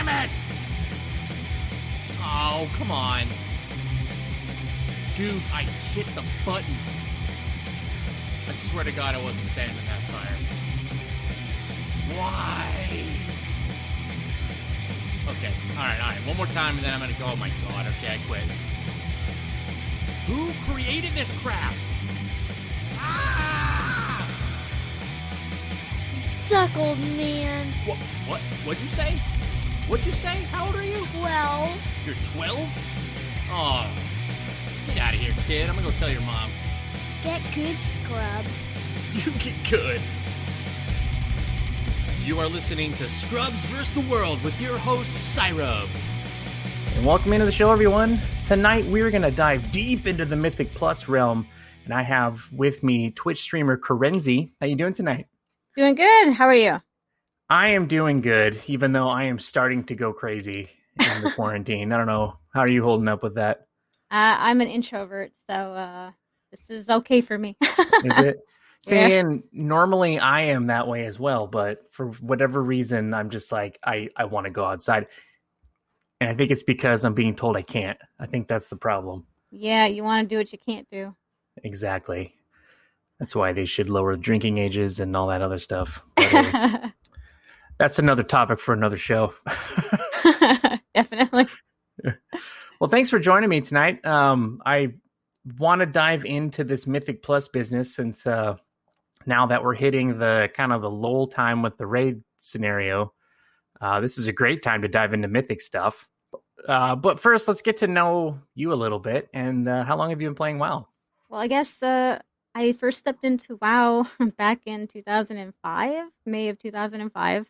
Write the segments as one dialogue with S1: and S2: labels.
S1: Damn it! Oh, come on. Dude, I hit the button. I swear to God I wasn't standing in that fire. Why? Okay, alright. One more time and then I'm gonna go. Oh my God, okay, I quit. Who created this crap? Ah!
S2: You suck, old man.
S1: What'd you say? What'd you say? How old are you?
S2: 12.
S1: You're 12? Oh, get out of here, kid. I'm gonna go tell your mom.
S2: Get good, scrub.
S1: You get good. You are listening to Scrubs vs. the World with your host, Cyrub.
S3: And welcome into the show, everyone. Tonight, we're going to dive deep into the Mythic Plus realm. And I have with me Twitch streamer Kerenzie. How you doing tonight?
S4: Doing good. How are you?
S3: I am doing good, even though I am starting to go crazy in the quarantine. I don't know. How are you holding up with that?
S4: I'm an introvert, so this is okay for me.
S3: Is it? See, and normally I am that way as well, but for whatever reason, I'm just like, I want to go outside. And I think it's because I'm being told I can't. I think that's the problem.
S4: Yeah, you want to do what you can't do.
S3: Exactly. That's why they should lower drinking ages and all that other stuff. But, that's another topic for another show.
S4: Definitely.
S3: Well, thanks for joining me tonight. I want to dive into this Mythic Plus business since now that we're hitting the kind of the lull time with the raid scenario. This is a great time to dive into Mythic stuff. But first, let's get to know you a little bit. And how long have you been playing WoW?
S4: Well, I guess I first stepped into WoW back in 2005, May of 2005,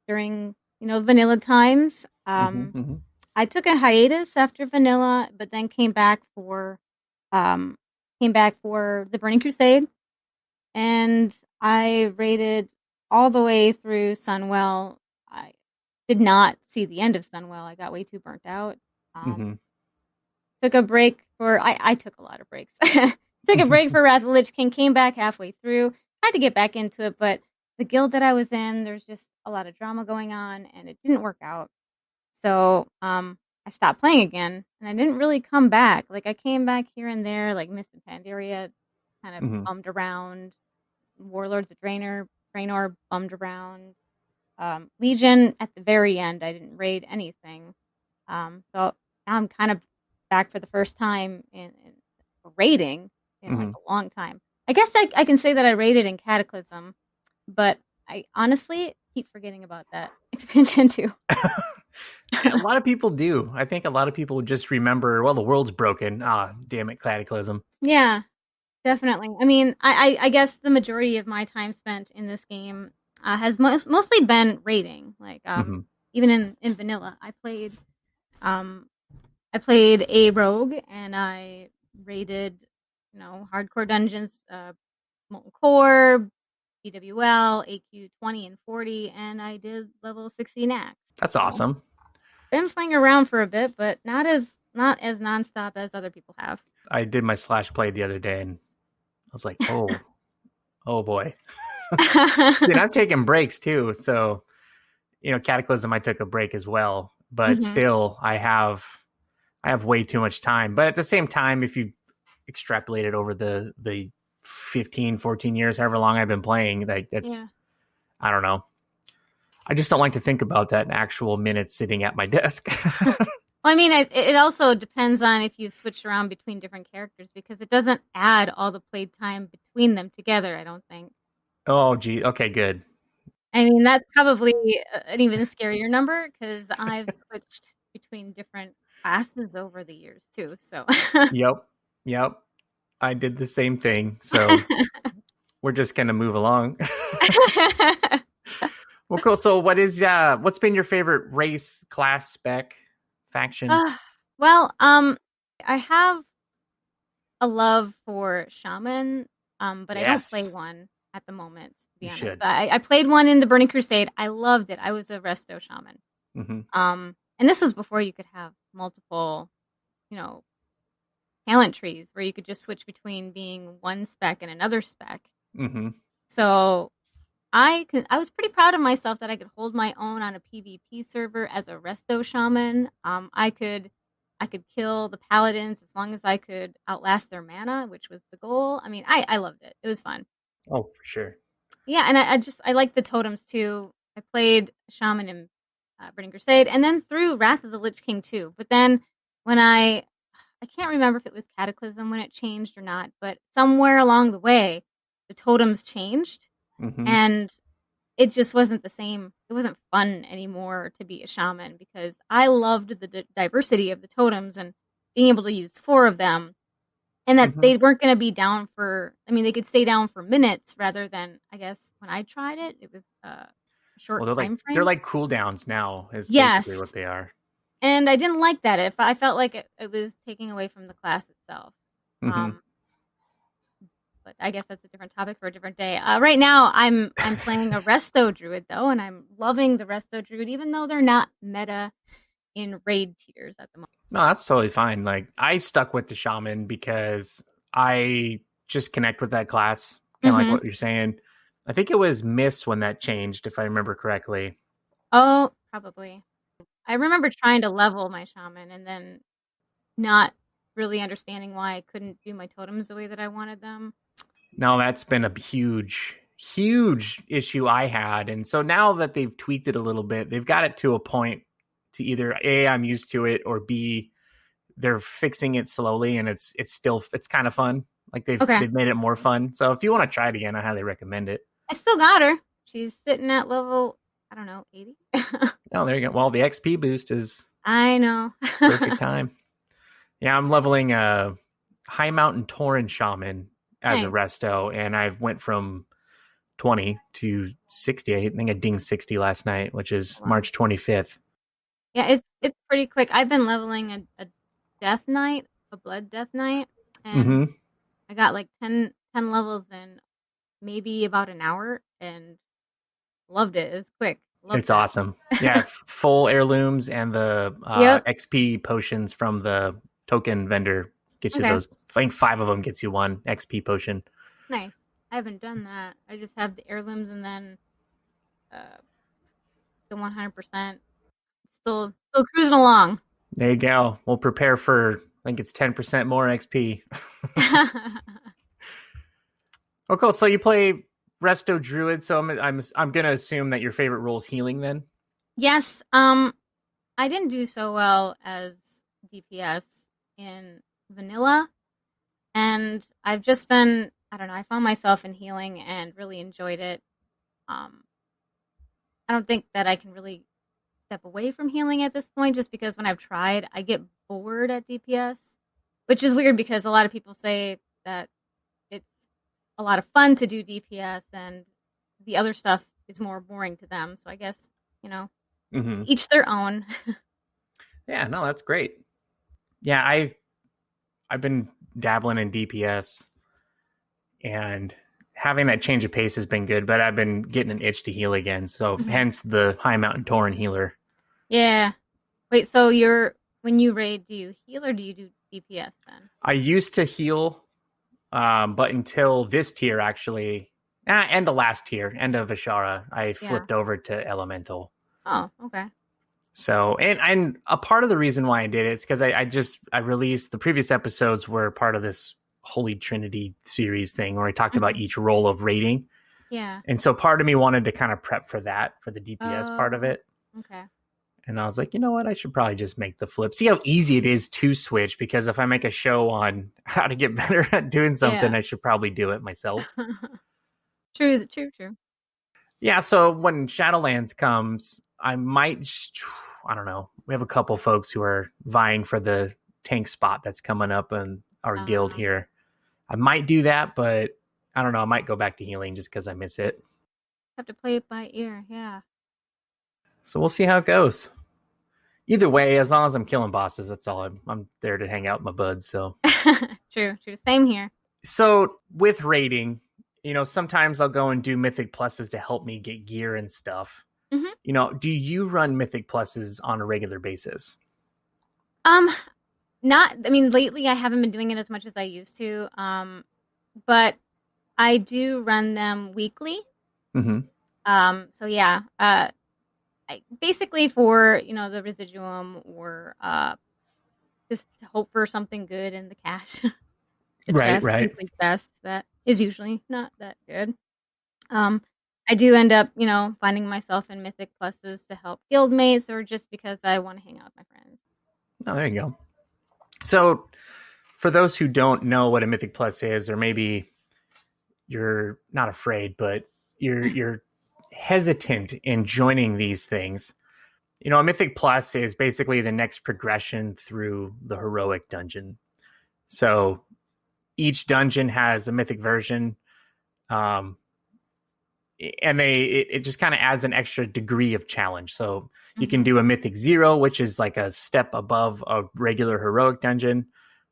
S4: during, vanilla times. I took a hiatus after vanilla, but then came back for the Burning Crusade, and I raided all the way through Sunwell. I did not see the end of Sunwell. I got way too burnt out. Took a break for I took a lot of breaks. Took a break for Wrath of the Lich King. Came back halfway through. Tried to get back into it, but the guild that I was in, there's just a lot of drama going on, and it didn't work out. So I stopped playing again, and I didn't really come back. Like, I came back here and there, like Mist and Pandaria, kind of bummed around. Warlords of Draenor bummed around. Legion, at the very end, I didn't raid anything. So now I'm kind of back for the first time in raiding in like a long time. I guess I can say that I raided in Cataclysm, but I honestly keep forgetting about that expansion too.
S3: A lot of people do. I think a lot of people just remember, well, the world's broken. Ah, damn it, Cataclysm.
S4: Yeah, definitely. I mean, I guess the majority of my time spent in this game has mostly been raiding. Like, even in vanilla, I played a rogue, and I raided, hardcore dungeons, Molten Core, BWL, AQ 20 and 40, and I did level 16 axe.
S3: That's awesome.
S4: Been playing around for a bit, but not as nonstop as other people have.
S3: I did my slash play the other day, and I was like, oh boy. Dude, I'm taking breaks too. So, Cataclysm, I took a break as well, but still I have way too much time. But at the same time, if you extrapolate it over the 15, 14 years, however long I've been playing, I don't know. I just don't like to think about that in actual minutes sitting at my desk.
S4: Well, I mean, it also depends on if you've switched around between different characters, because it doesn't add all the played time between them together, I don't think.
S3: Oh, gee. Okay, good.
S4: I mean, that's probably an even scarier number, because I've switched between different classes over the years, too. So.
S3: Yep. I did the same thing. So we're just going to move along. Well, cool. So what's been your favorite race, class, spec, faction?
S4: Well, I have a love for Shaman, but I don't play one at the moment, to be honest. I played one in the Burning Crusade. I loved it. I was a Resto Shaman. And this was before you could have multiple, talent trees where you could just switch between being one spec and another spec. So I was pretty proud of myself that I could hold my own on a PvP server as a resto shaman. I could kill the paladins as long as I could outlast their mana, which was the goal. I mean, I loved it. It was fun.
S3: Oh, for sure.
S4: Yeah, and I like the totems too. I played shaman in Burning Crusade, and then through Wrath of the Lich King too. But then when I can't remember if it was Cataclysm when it changed or not, but somewhere along the way, the totems changed, and it just wasn't the same. It wasn't fun anymore to be a shaman because I loved the diversity of the totems and being able to use 4 of them, and that they weren't going to be down for. I mean, they could stay down for minutes rather than, I guess, when I tried it, it was a short time frame.
S3: They're like cooldowns now. Is
S4: Yes.
S3: basically what they are. I
S4: didn't like that. If I felt like it was taking away from the class itself. But I guess that's a different topic for a different day. Right now, I'm playing a Resto Druid, though, and I'm loving the Resto Druid, even though they're not meta in raid tiers at the moment.
S3: No, that's totally fine. Like, I stuck with the Shaman because I just connect with that class, kind of like what you're saying. I think it was Miss when that changed, if I remember correctly.
S4: Oh, probably. I remember trying to level my Shaman and then not really understanding why I couldn't do my totems the way that I wanted them.
S3: No, that's been a huge issue I had. And so now that they've tweaked it a little bit, they've got it to a point to either A, I'm used to it, or B, they're fixing it slowly and it's kind of fun. Like they've made it more fun. So if you want to try it again, I highly recommend it.
S4: I still got her. She's sitting at level, I don't know, 80.
S3: Oh, there you go. Well, the XP boost is
S4: I know.
S3: perfect time. Yeah, I'm leveling a High Mountain Tauren Shaman as a resto, and I've went from 20 to 60. I think I dinged 60 last night, which is March 25th.
S4: Yeah, it's pretty quick. I've been leveling a Death Knight, a Blood Death Knight, and I got like 10 levels in maybe about an hour, and loved it. It was quick.
S3: It's awesome. Yeah, full heirlooms and the XP potions from the token vendor get you those. I think 5 of them gets you 1 XP potion.
S4: Nice. I haven't done that. I just have the heirlooms and then the 100%. Still cruising along.
S3: There you go. We'll prepare for, I think it's 10% more XP. Oh, cool. So you play Resto Druid. So I'm gonna assume that your favorite role is healing then.
S4: Yes. I didn't do so well as DPS in vanilla, and I've just been, I don't know, I found myself in healing and really enjoyed it. I don't think that I can really step away from healing at this point, just because when I've tried, I get bored at DPS, which is weird because a lot of people say that it's a lot of fun to do DPS and the other stuff is more boring to them. So I guess, each their own.
S3: Yeah, no, that's great. Yeah, I've been dabbling in DPS, and having that change of pace has been good, but I've been getting an itch to heal again. So hence the High Mountain Tauren healer.
S4: Yeah. Wait, so when you raid, do you heal or do you do DPS then?
S3: I used to heal, but until this tier actually, and the last tier, end of Ashara, I flipped over to Elemental.
S4: Oh, okay.
S3: So, and a part of the reason why I did it is because I released the previous episodes were part of this Holy Trinity series thing where I talked about each role of raiding.
S4: Yeah.
S3: And so part of me wanted to kind of prep for that, for the DPS part of it.
S4: Okay.
S3: And I was like, you know what? I should probably just make the flip. See how easy it is to switch, because if I make a show on how to get better at doing something, I should probably do it myself.
S4: True.
S3: Yeah, so when Shadowlands comes, I might, I don't know. We have a couple folks who are vying for the tank spot that's coming up in our guild here. I might do that, but I don't know. I might go back to healing just because I miss it.
S4: Have to play it by ear, yeah.
S3: So we'll see how it goes. Either way, as long as I'm killing bosses, that's all. I'm there to hang out with my buds. So
S4: True. Same here.
S3: So with raiding, sometimes I'll go and do Mythic Pluses to help me get gear and stuff. Do you run Mythic Pluses on a regular basis?
S4: Lately I haven't been doing it as much as I used to. But I do run them weekly. So yeah, basically for the residuum or just to hope for something good in the cash, the
S3: Right,
S4: chest,
S3: right.
S4: simply chest that is usually not that good. I do end up, finding myself in Mythic Pluses to help guildmates or just because I want to hang out with my friends.
S3: Oh, there you go. So, for those who don't know what a Mythic Plus is, or maybe you're not afraid, but you're hesitant in joining these things, a Mythic Plus is basically the next progression through the heroic dungeon. So, each dungeon has a Mythic version. And it just kind of adds an extra degree of challenge. So you can do a Mythic 0, which is like a step above a regular heroic dungeon.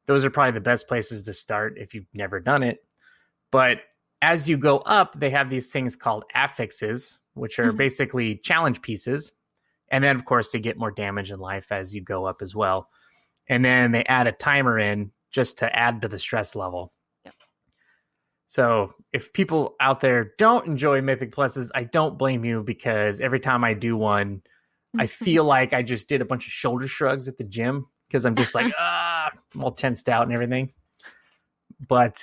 S3: Those are probably the best places to start if you've never done it. But as you go up, they have these things called affixes, which are basically challenge pieces. And then, of course, they get more damage in life as you go up as well. And then they add a timer in just to add to the stress level. So if people out there don't enjoy Mythic Pluses, I don't blame you, because every time I do one, I feel like I just did a bunch of shoulder shrugs at the gym because I'm just like, I'm all tensed out and everything. But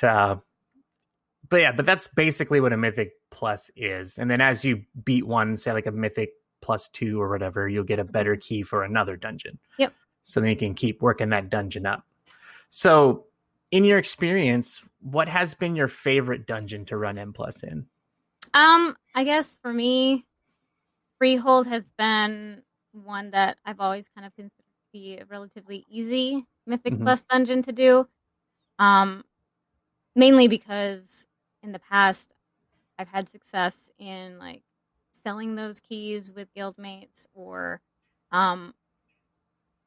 S3: that's basically what a Mythic Plus is. And then as you beat one, say like a Mythic +2 or whatever, you'll get a better key for another dungeon.
S4: Yep.
S3: So then you can keep working that dungeon up. So in your experience, what has been your favorite dungeon to run M+ in?
S4: I guess for me, Freehold has been one that I've always kind of considered to be a relatively easy Mythic Plus dungeon to do. Mainly because in the past I've had success in like selling those keys with guildmates or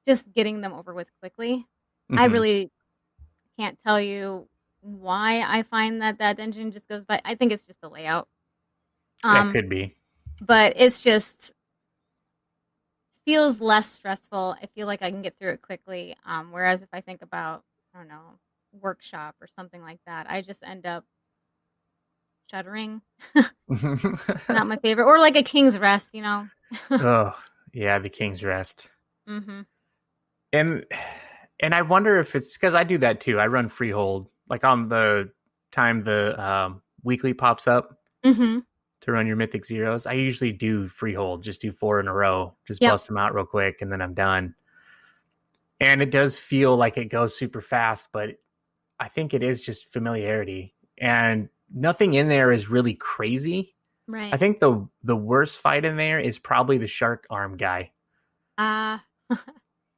S4: just getting them over with quickly. I really can't tell you why I find that dungeon just goes by. I think it's just the layout.
S3: That could be.
S4: But it's just feels less stressful. I feel like I can get through it quickly. Whereas if I think about, I don't know, workshop or something like that, I just end up shuddering. Not my favorite. Or like a King's Rest,
S3: Oh, yeah, the King's Rest. And I wonder if it's because I do that too. I run Freehold, like on the time the weekly pops up to run your Mythic Zeros. I usually do Freehold, just do 4 in a row, just bust them out real quick, and then I'm done. And it does feel like it goes super fast, but I think it is just familiarity. And nothing in there is really crazy.
S4: Right.
S3: I think the worst fight in there is probably the shark arm guy.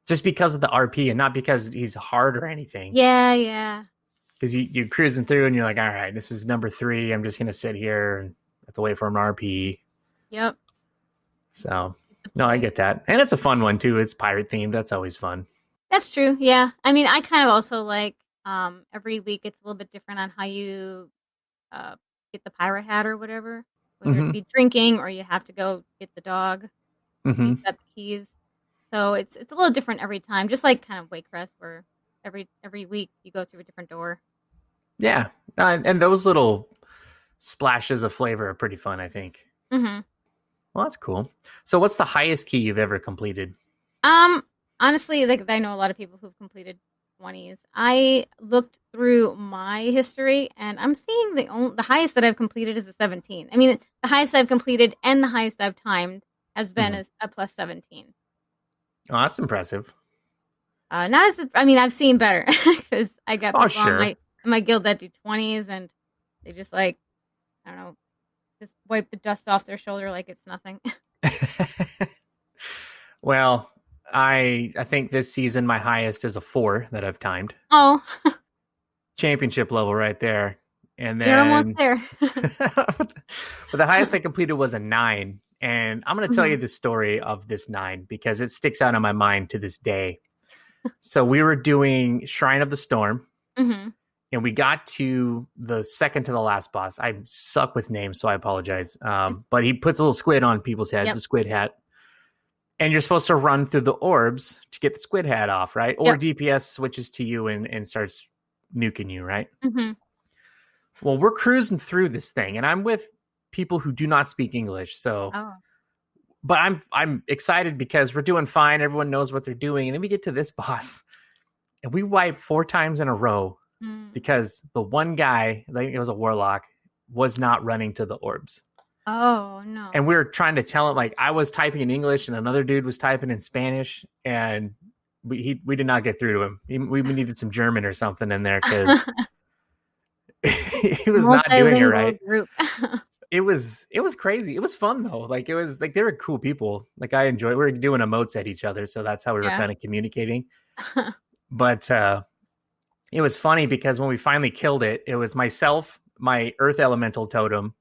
S3: Just because of the RP and not because he's hard or anything.
S4: Yeah.
S3: Because you're cruising through and you're like, all right, this is number 3. I'm just going to sit here and have to wait for an RP.
S4: Yep.
S3: So, no, I get that. And it's a fun one, too. It's pirate themed. That's always fun.
S4: That's true. Yeah. I mean, I kind of also like every week it's a little bit different on how you get the pirate hat or whatever. Whether it be drinking or you have to go get the dog, reset the keys. So it's a little different every time, just like kind of Wakecrest, where every week you go through a different door.
S3: Yeah, and those little splashes of flavor are pretty fun, I think. Well, that's cool. So what's the highest key you've ever completed?
S4: Honestly, like I know a lot of people who've completed 20s. I looked through my history, and I'm seeing the highest that I've completed is a 17. I mean, the highest I've completed and the highest I've timed has been a +17.
S3: Oh, that's impressive.
S4: Not as I mean, I've seen better because I got people
S3: sure.
S4: in my guild that do 20s, and they just like, I don't know, just wipe the dust off their shoulder like it's nothing.
S3: Well, I think this season my highest is a 4 that I've timed.
S4: Oh,
S3: championship level right there. And then
S4: you're almost there.
S3: but the highest I completed was a 9. And I'm going to tell you the story of this 9 because it sticks out in my mind to this day. So we were doing Shrine of the Storm, and we got to the second to the last boss. I suck with names, so I apologize. But he puts a little squid on people's heads, a squid hat. And you're supposed to run through the orbs to get the squid hat off, right? Or DPS switches to you and starts nuking you, right? Well, we're cruising through this thing, and I'm with people who do not speak English. So,
S4: Oh.
S3: but I'm excited because we're doing fine. Everyone knows what they're doing, and then we get to this boss, and we wipe 4 times in a row because the one guy, I think it was a warlock, was not running to the orbs.
S4: Oh no.
S3: And we were trying to tell him, like, I was typing in English and another dude was typing in Spanish, and we did not get through to him. We needed some German or something in there because he was not doing it right.
S4: Group.
S3: It was crazy. It was fun though. Like, it was like, they were cool people. Like, I enjoyed. We were doing emotes at each other, so that's how we were kind of communicating. But it was funny because when we finally killed it, it was myself, my Earth Elemental totem,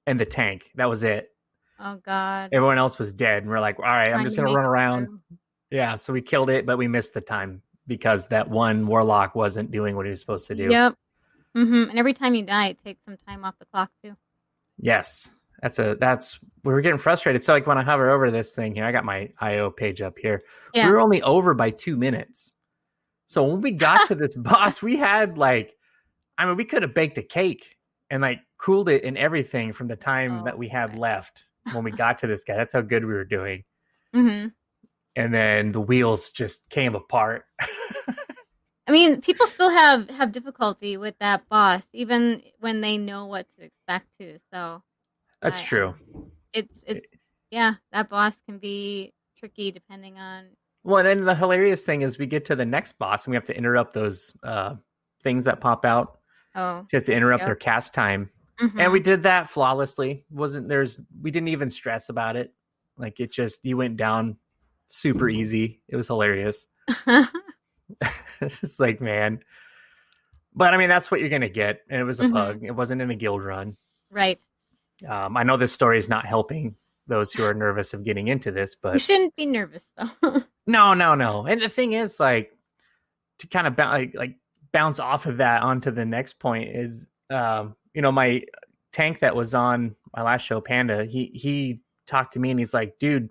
S3: and the tank. That was it.
S4: Oh God.
S3: Everyone else was dead, and we're like, all right, I'm just gonna run around. Yeah, so we killed it, but we missed the time because that one warlock wasn't doing what he was supposed to do.
S4: Yep. And every time you die, it takes some time off the clock too.
S3: Yes, that's we were getting frustrated. So like when I hover over this thing here, I got my IO page up here.
S4: Yeah.
S3: We were only over by 2 minutes. So when we got to this boss, we had we could have baked a cake and like cooled it and everything from the time that we had left when we got to this guy. That's how good we were doing.
S4: Mm-hmm.
S3: And then the wheels just came apart.
S4: I mean, people still have difficulty with that boss, even when they know what to expect to. So
S3: that's true.
S4: It's that boss can be tricky depending on.
S3: Well, and then the hilarious thing is we get to the next boss and we have to interrupt those things that pop out.
S4: Oh,
S3: you have to interrupt their cast time. And we did that flawlessly. We didn't even stress about it. Like, it just, you went down super easy. It was hilarious. It's like, man. But I mean, that's what you're going to get. And it was a pug. It wasn't in a guild run.
S4: Right.
S3: I know this story is not helping those who are nervous of getting into this, but
S4: you shouldn't be nervous though.
S3: No. And the thing is, like, to kind of bounce off of that onto the next point is, my tank that was on my last show, Panda, he talked to me and he's like, dude,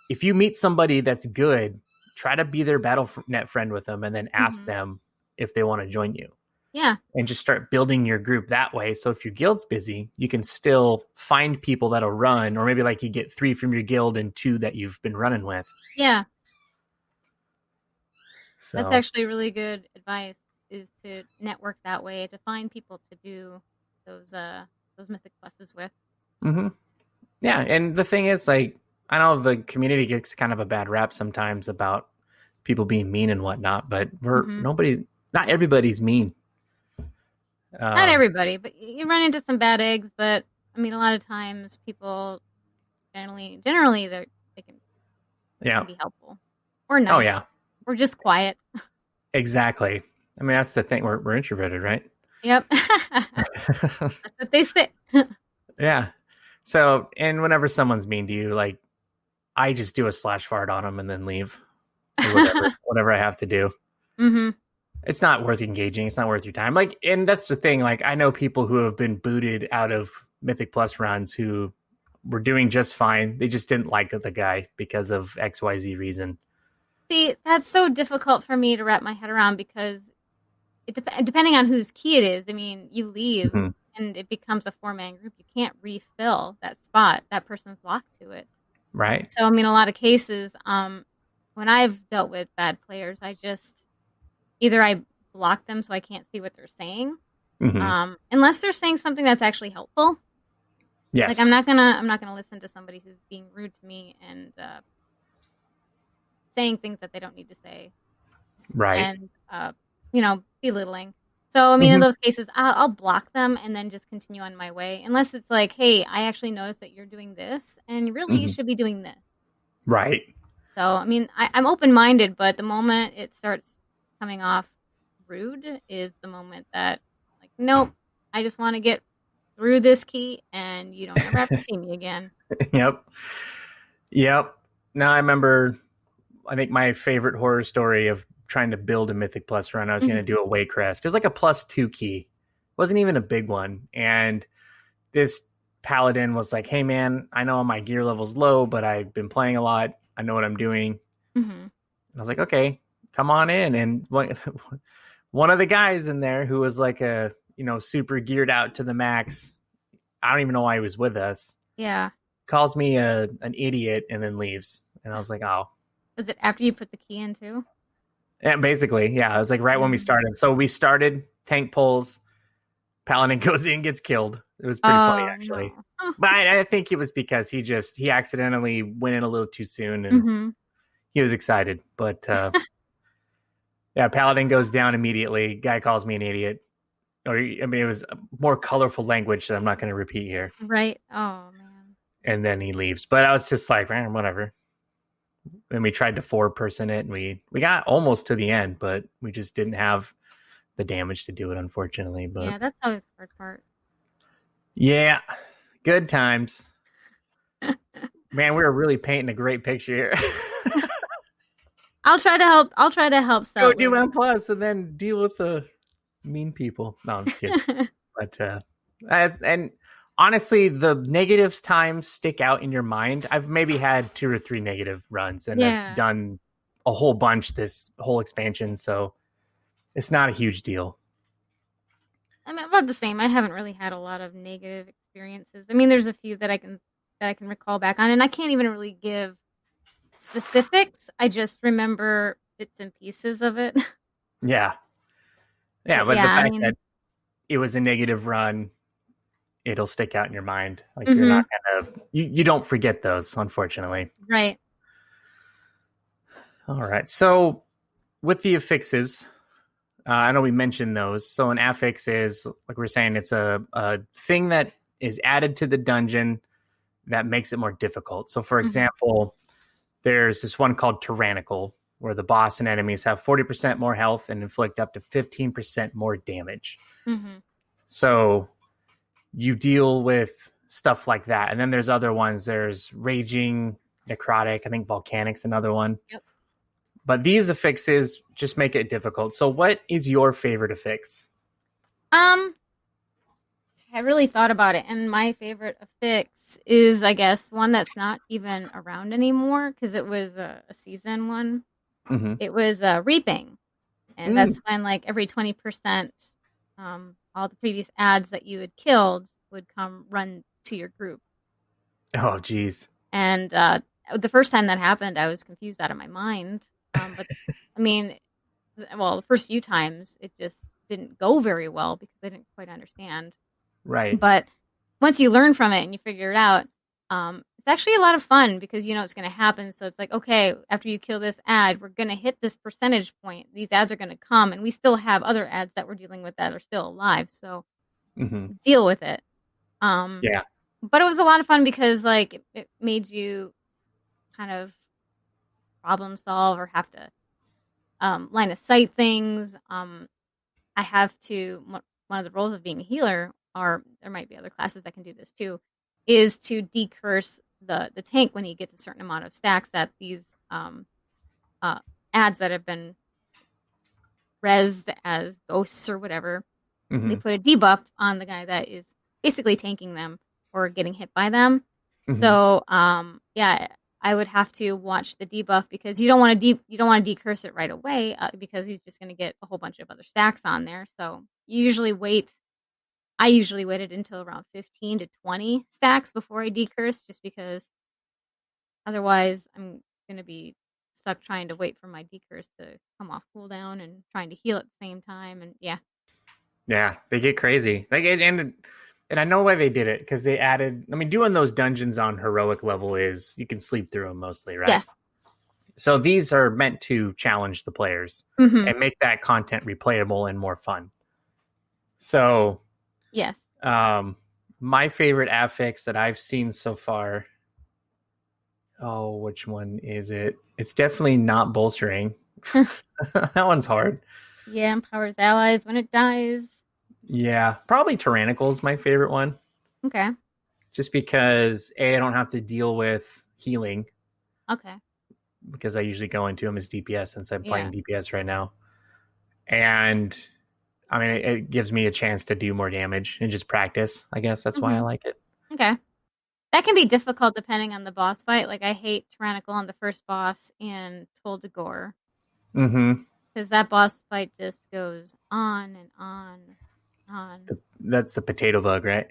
S3: if you meet somebody that's good, try to be their BattleNet friend with them and then ask them if they want to join you.
S4: Yeah.
S3: And just start building your group that way. So if your guild's busy, you can still find people that'll run, or maybe like you get 3 from your guild and 2 that you've been running with.
S4: Yeah.
S3: So
S4: that's actually really good advice, is to network that way, to find people to do those mythic pluses with.
S3: Yeah. And the thing is, like, I know the community gets kind of a bad rap sometimes about people being mean and whatnot, but not everybody's mean.
S4: Not everybody, but you run into some bad eggs. But I mean, a lot of times people generally they can be helpful or nice.
S3: Oh yeah,
S4: or just quiet.
S3: Exactly. I mean, that's the thing. We're introverted, right?
S4: Yep. That's what they say.
S3: Yeah. So, and whenever someone's mean to you, like, I just do a slash fart on them and then leave. Or whatever I have to do. It's not worth engaging. It's not worth your time. Like, and that's the thing. Like, I know people who have been booted out of Mythic Plus runs who were doing just fine. They just didn't like the guy because of XYZ reason.
S4: See, that's so difficult for me to wrap my head around because depending on whose key it is, I mean, you leave and it becomes a 4-man group. You can't refill that spot. That person's locked to it.
S3: Right.
S4: So, I mean, a lot of cases, when I've dealt with bad players, I just either I block them so I can't see what they're saying, unless they're saying something that's actually helpful.
S3: Yes.
S4: Like, I'm not gonna listen to somebody who's being rude to me and saying things that they don't need to say.
S3: Right.
S4: And belittling. So, I mean, in those cases, I'll block them and then just continue on my way. Unless it's like, hey, I actually noticed that you're doing this, and really you should be doing this.
S3: Right.
S4: So, I mean, I'm open-minded, but the moment it starts coming off rude is the moment that, like, nope, I just want to get through this key, and you don't ever have to see me again.
S3: Yep. Now I remember, I think my favorite horror story of trying to build a Mythic Plus run, I was going to do a Waycrest. It was like a +2 key. It wasn't even a big one. And this paladin was like, hey man, I know my gear level's low, but I've been playing a lot. I know what I'm doing. And I was like, okay, come on in. And one of the guys in there who was like super geared out to the max, I don't even know why he was with us.
S4: Yeah.
S3: Calls me an idiot and then leaves. And I was like, oh.
S4: Was it after you put the key in too?
S3: And basically, yeah, it was like right when we started. So we started, tank pulls, Paladin goes in, gets killed. It was pretty funny, actually.
S4: No.
S3: But I think it was because he accidentally went in a little too soon and
S4: Mm-hmm.
S3: he was excited. But yeah, Paladin goes down immediately. Guy calls me an idiot. Or I mean, it was more colorful language that I'm not going to repeat here.
S4: Right. Oh man.
S3: And then he leaves. But I was just like, whatever. Then we tried to 4-person it, and we got almost to the end, but we just didn't have the damage to do it, unfortunately. But
S4: Yeah, that's always the hard part.
S3: yeah, good times. Man, we were really painting a great picture here.
S4: I'll try to help. I'll try to help.
S3: Go do M plus and then deal with the mean people. No, I'm just kidding. But and honestly, the negatives times stick out in your mind. I've maybe had 2 or 3 negative runs, and I've done a whole bunch this whole expansion, so it's not a huge deal.
S4: I'm about the same. I haven't really had a lot of negative experiences. I mean, there's a few that I can recall back on, and I can't even really give specifics. I just remember bits and pieces of it.
S3: Yeah, but the fact that it was a negative run, it'll stick out in your mind. Like you're not gonna, you don't forget those, unfortunately.
S4: Right.
S3: All right. So with the affixes, I know we mentioned those. So an affix is, like we were saying, it's a thing that is added to the dungeon that makes it more difficult. So for example, there's this one called Tyrannical, where the boss and enemies have 40% more health and inflict up to 15% more damage. So you deal with stuff like that. And then there's other ones. There's Raging, Necrotic, I think Volcanic's another one.
S4: Yep.
S3: But these affixes just make it difficult. So what is your favorite affix?
S4: I really thought about it, and my favorite affix is, I guess, one that's not even around anymore because it was a season one. It was Reaping, and that's when like every 20%, all the previous ads that you had killed would come run to your group.
S3: Oh, geez.
S4: And the first time that happened, I was confused out of my mind. But I mean, well, the first few times it just didn't go very well because I didn't quite understand.
S3: Right.
S4: But once you learn from it and you figure it out, it's actually a lot of fun because you know it's going to happen. So it's like, okay, after you kill this ad, we're going to hit this percentage point. These ads are going to come, and we still have other ads that we're dealing with that are still alive. So deal with it.
S3: Yeah.
S4: But it was a lot of fun because like it made you kind of problem solve or have to line of sight things. I have to, one of the roles of being a healer, or there might be other classes that can do this too, is to decurse the tank when he gets a certain amount of stacks that these ads that have been rezzed as ghosts or whatever, they put a debuff on the guy that is basically tanking them or getting hit by them. So yeah, I would have to watch the debuff because you don't want to decurse it right away because he's just going to get a whole bunch of other stacks on there. So you usually wait. I usually waited until around 15 to 20 stacks before I decurse, just because otherwise I'm going to be stuck trying to wait for my decurse to come off cooldown and trying to heal at the same time. And yeah,
S3: they get crazy. And I know why they did it, because they added, I mean, doing those dungeons on heroic level is, you can sleep through them mostly, right?
S4: Yeah.
S3: So these are meant to challenge the players and make that content replayable and more fun. So,
S4: yes.
S3: My favorite affix that I've seen so far, which one is it? It's definitely not bolstering. That one's hard.
S4: Yeah, empowers allies when it dies.
S3: Yeah, probably Tyrannical is my favorite one.
S4: Okay.
S3: Just because, I don't have to deal with healing.
S4: Okay.
S3: Because I usually go into him as DPS since I'm playing DPS right now. And, I mean, it gives me a chance to do more damage and just practice. I guess that's why I like it.
S4: Okay. That can be difficult depending on the boss fight. Like, I hate Tyrannical on the first boss in Told to Gore. Because that boss fight just goes on and on.
S3: That's the potato bug, right?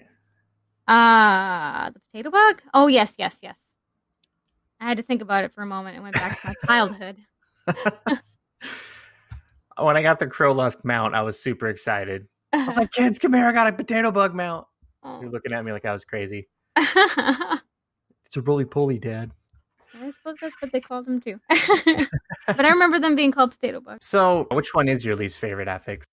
S4: The potato bug? Oh, yes. I had to think about it for a moment and went back to my childhood.
S3: When I got the Crow Lusk mount, I was super excited. I was like, kids, come here. I got a potato bug mount.
S4: Oh.
S3: You're looking at me like I was crazy.
S4: I
S3: It's a roly-poly, Dad.
S4: suppose that's what they called them too. But I remember them being called potato bugs.
S3: So, which one is your least favorite affix?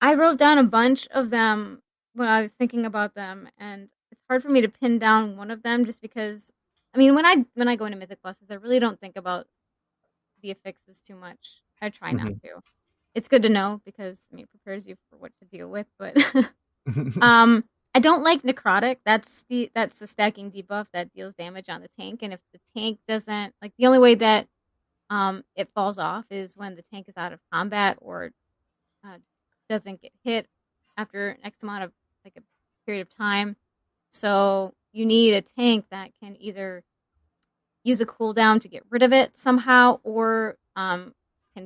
S4: I wrote down a bunch of them when I was thinking about them, and it's hard for me to pin down one of them just because, I mean, when I go into Mythic Pluses, I really don't think about the affixes too much. I try not to. It's good to know because, I mean, it prepares you for what to deal with, but I don't like necrotic. That's the stacking debuff that deals damage on the tank, and if the tank doesn't, like, the only way that it falls off is when the tank is out of combat or doesn't get hit after X amount of, like, a period of time. So you need a tank that can either use a cooldown to get rid of it somehow, or can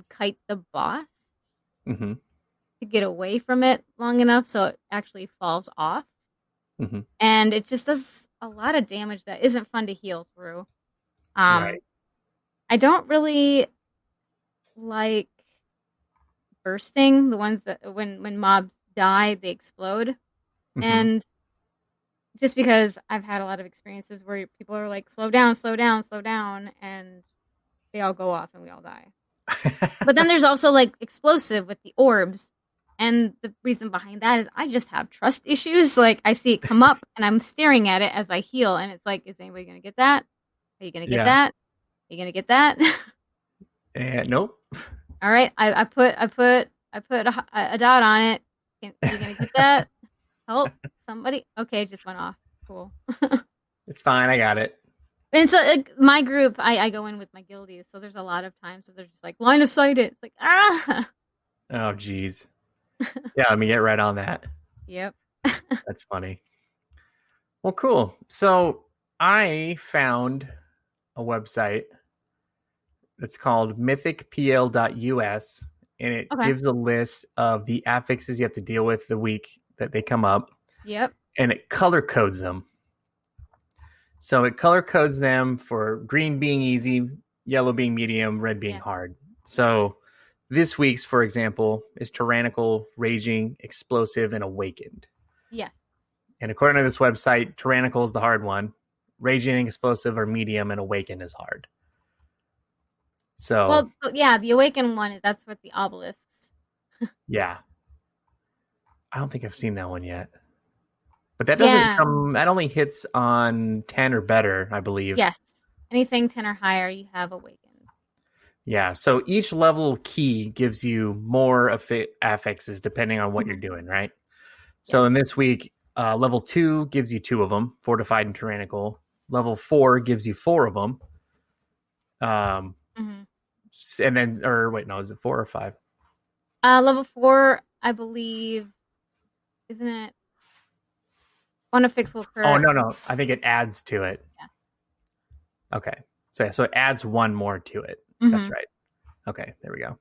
S4: kite the boss to get away from it long enough so it actually falls off. And it just does a lot of damage that isn't fun to heal through.
S3: Right.
S4: I don't really like bursting, the ones that when mobs die, they explode. And just because I've had a lot of experiences where people are like, slow down, and they all go off and we all die. But then there's also like explosive with the orbs. And the reason behind that is I just have trust issues. Like, I see it come up and I'm staring at it as I heal, and it's like, is anybody going to get that? Are you going to get that? Are you going to get that?
S3: Nope.
S4: All right, I put a dot on it. Are you going to get that? Help somebody. Okay, it just went off. Cool.
S3: It's fine. I got it.
S4: And so my group, I go in with my guildies, so there's a lot of times where they're just like, line of sight it. It's like, ah.
S3: Oh, geez. Yeah, let me get right on that.
S4: Yep.
S3: That's funny. Well, cool. So I found a website that's called mythicpl.us, and it gives a list of the affixes you have to deal with the week that they come up.
S4: Yep.
S3: And it color codes them. So it color codes them for green being easy, yellow being medium, red being hard. So this week's, for example, is tyrannical, raging, explosive, and awakened.
S4: Yes.
S3: And according to this website, tyrannical is the hard one. Raging and explosive are medium, and awakened is hard. So,
S4: well, yeah, the awakened one, that's with the obelisks.
S3: Yeah. I don't think I've seen that one yet. But that doesn't come, that only hits on 10 or better, I believe.
S4: Yes. Anything 10 or higher, you have awakened.
S3: Yeah, so each level key gives you more affixes depending on what you're doing, right? So in this week, level 2 gives you 2 of them, fortified and tyrannical. Level 4 gives you 4 of them. And then, or wait, no, is it 4 or 5?
S4: Level 4, I believe, isn't it? One affix will occur.
S3: Oh, no. I think it adds to it.
S4: Yeah.
S3: Okay. So it adds 1 more to it. That's right. Okay, there we go.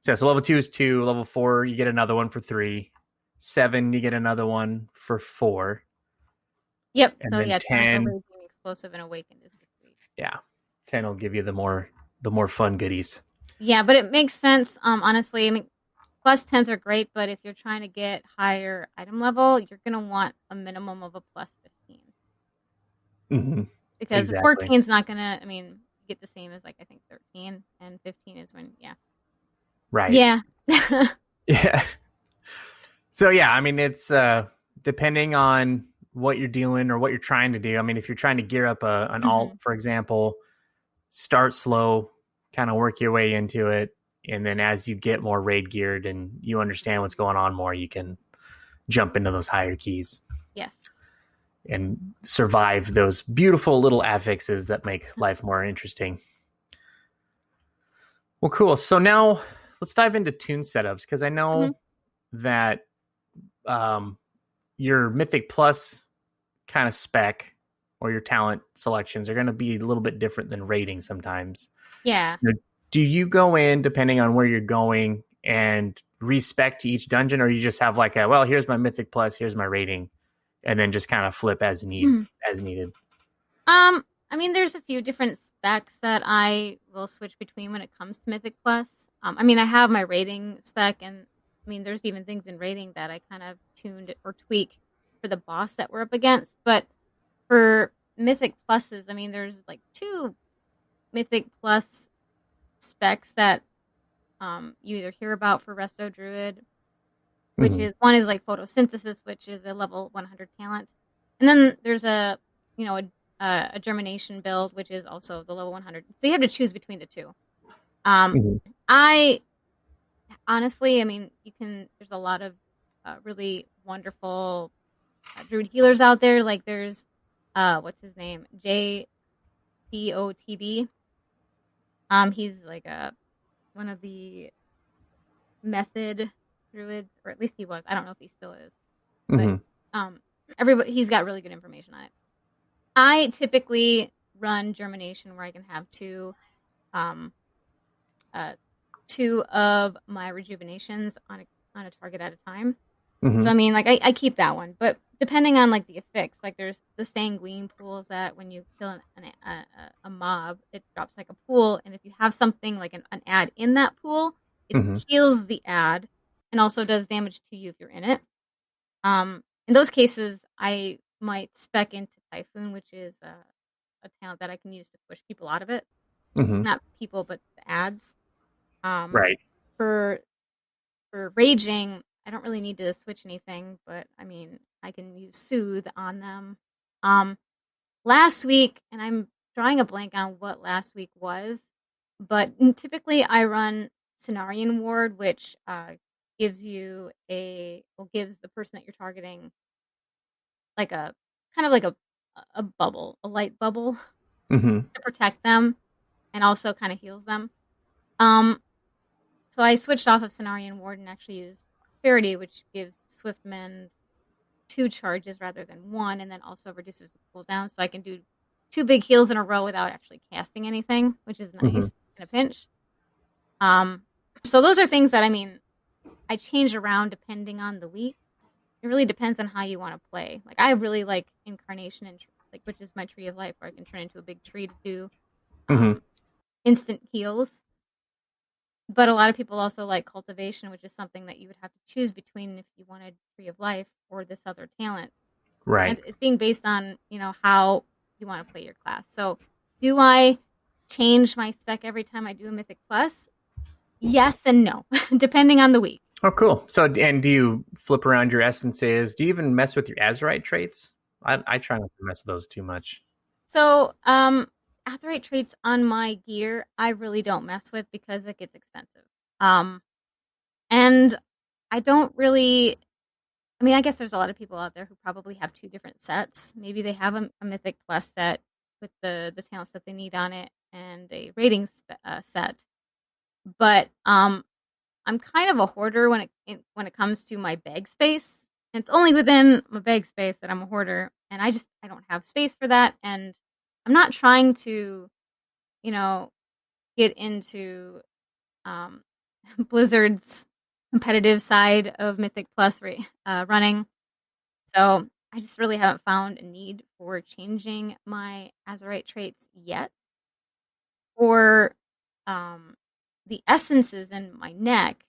S3: So level 2 is 2. Level 4, you get another one for 3. 7, you get another one for 4.
S4: Yep.
S3: And
S4: so
S3: then 10,
S4: raging, explosive, and awakened is 3.
S3: Yeah, 10 will give you the more fun goodies.
S4: Yeah, but it makes sense. Honestly, I mean, plus 10s are great, but if you're trying to get higher item level, you're gonna want a minimum of a plus 15. Because 14 is not gonna. I mean, get the same as, like, I think 13, and 15 is when
S3: Right.
S4: Yeah.
S3: Yeah. So I mean, it's depending on what you're doing or what you're trying to do. I mean, if you're trying to gear up an alt, for example, start slow, kind of work your way into it, and then as you get more raid geared and you understand what's going on more, you can jump into those higher keys.
S4: Yes.
S3: And survive those beautiful little affixes that make life more interesting. Well, cool. So now let's dive into tune setups, because I know that your Mythic Plus kind of spec or your talent selections are going to be a little bit different than rating sometimes.
S4: Yeah.
S3: Do you go in, depending on where you're going, and respec to each dungeon, or you just have like well, here's my Mythic Plus, here's my rating, and then just kind of flip as
S4: Hmm.
S3: needed.
S4: I mean, there's a few different specs that I will switch between when it comes to Mythic Plus. I mean, I have my rating spec, and I mean, there's even things in rating that I kind of tuned or tweak for the boss that we're up against. But for Mythic Pluses, I mean, there's like 2 Mythic Plus specs that you either hear about for Resto Druid, which is one is like photosynthesis, which is a level 100 talent, and then there's a germination build, which is also the level 100. So you have to choose between the 2. I honestly, I mean, there's a lot of really wonderful druid healers out there. Like there's what's his name, JBOTB. He's like one of the method druids, or at least he was. I don't know if he still is, but he's got really good information on it. I typically run germination where I can have 2 of my rejuvenations on a target at a time. So I mean, like I keep that one, but depending on like the effects, like there's the sanguine pools that when you kill a mob, it drops like a pool, and if you have something like an ad in that pool, it heals the ad and also does damage to you if you're in it. In those cases, I might spec into Typhoon, which is a talent that I can use to push people out of it. Not people, but the ads.
S3: Right.
S4: For raging, I don't really need to switch anything, but I mean, I can use Soothe on them. Last week, and I'm drawing a blank on what last week was, but typically I run Cenarian Ward, which gives the person that you're targeting like a kind of like a bubble, a light bubble to protect them, and also kind of heals them. So I switched off of Cenarian Ward and actually used Prosperity, which gives Swift Mend 2 charges rather than 1, and then also reduces the cooldown, so I can do 2 big heals in a row without actually casting anything, which is nice in a pinch. So those are things that, I mean, I change around depending on the week. It really depends on how you want to play. Like I really like Incarnation, and which is my Tree of Life, where I can turn into a big tree to do instant heals. But a lot of people also like Cultivation, which is something that you would have to choose between if you wanted Tree of Life or this other talent.
S3: Right.
S4: And it's being based on, how you want to play your class. So do I change my spec every time I do a Mythic Plus? Yes and no, depending on the week.
S3: Oh, cool. So, and do you flip around your essences? Do you even mess with your Azurite traits? I try not to mess with those too much.
S4: So, Azurite traits on my gear, I really don't mess with because it gets expensive. And I don't really. I mean, I guess there's a lot of people out there who probably have 2 different sets. Maybe they have a Mythic Plus set with the talents that they need on it, and a rating set. But I'm kind of a hoarder when it comes to my bag space. And it's only within my bag space that I'm a hoarder, and I don't have space for that, and I'm not trying to, get into Blizzard's competitive side of Mythic Plus running. So I just really haven't found a need for changing my Azurite traits yet. For the essences in my neck,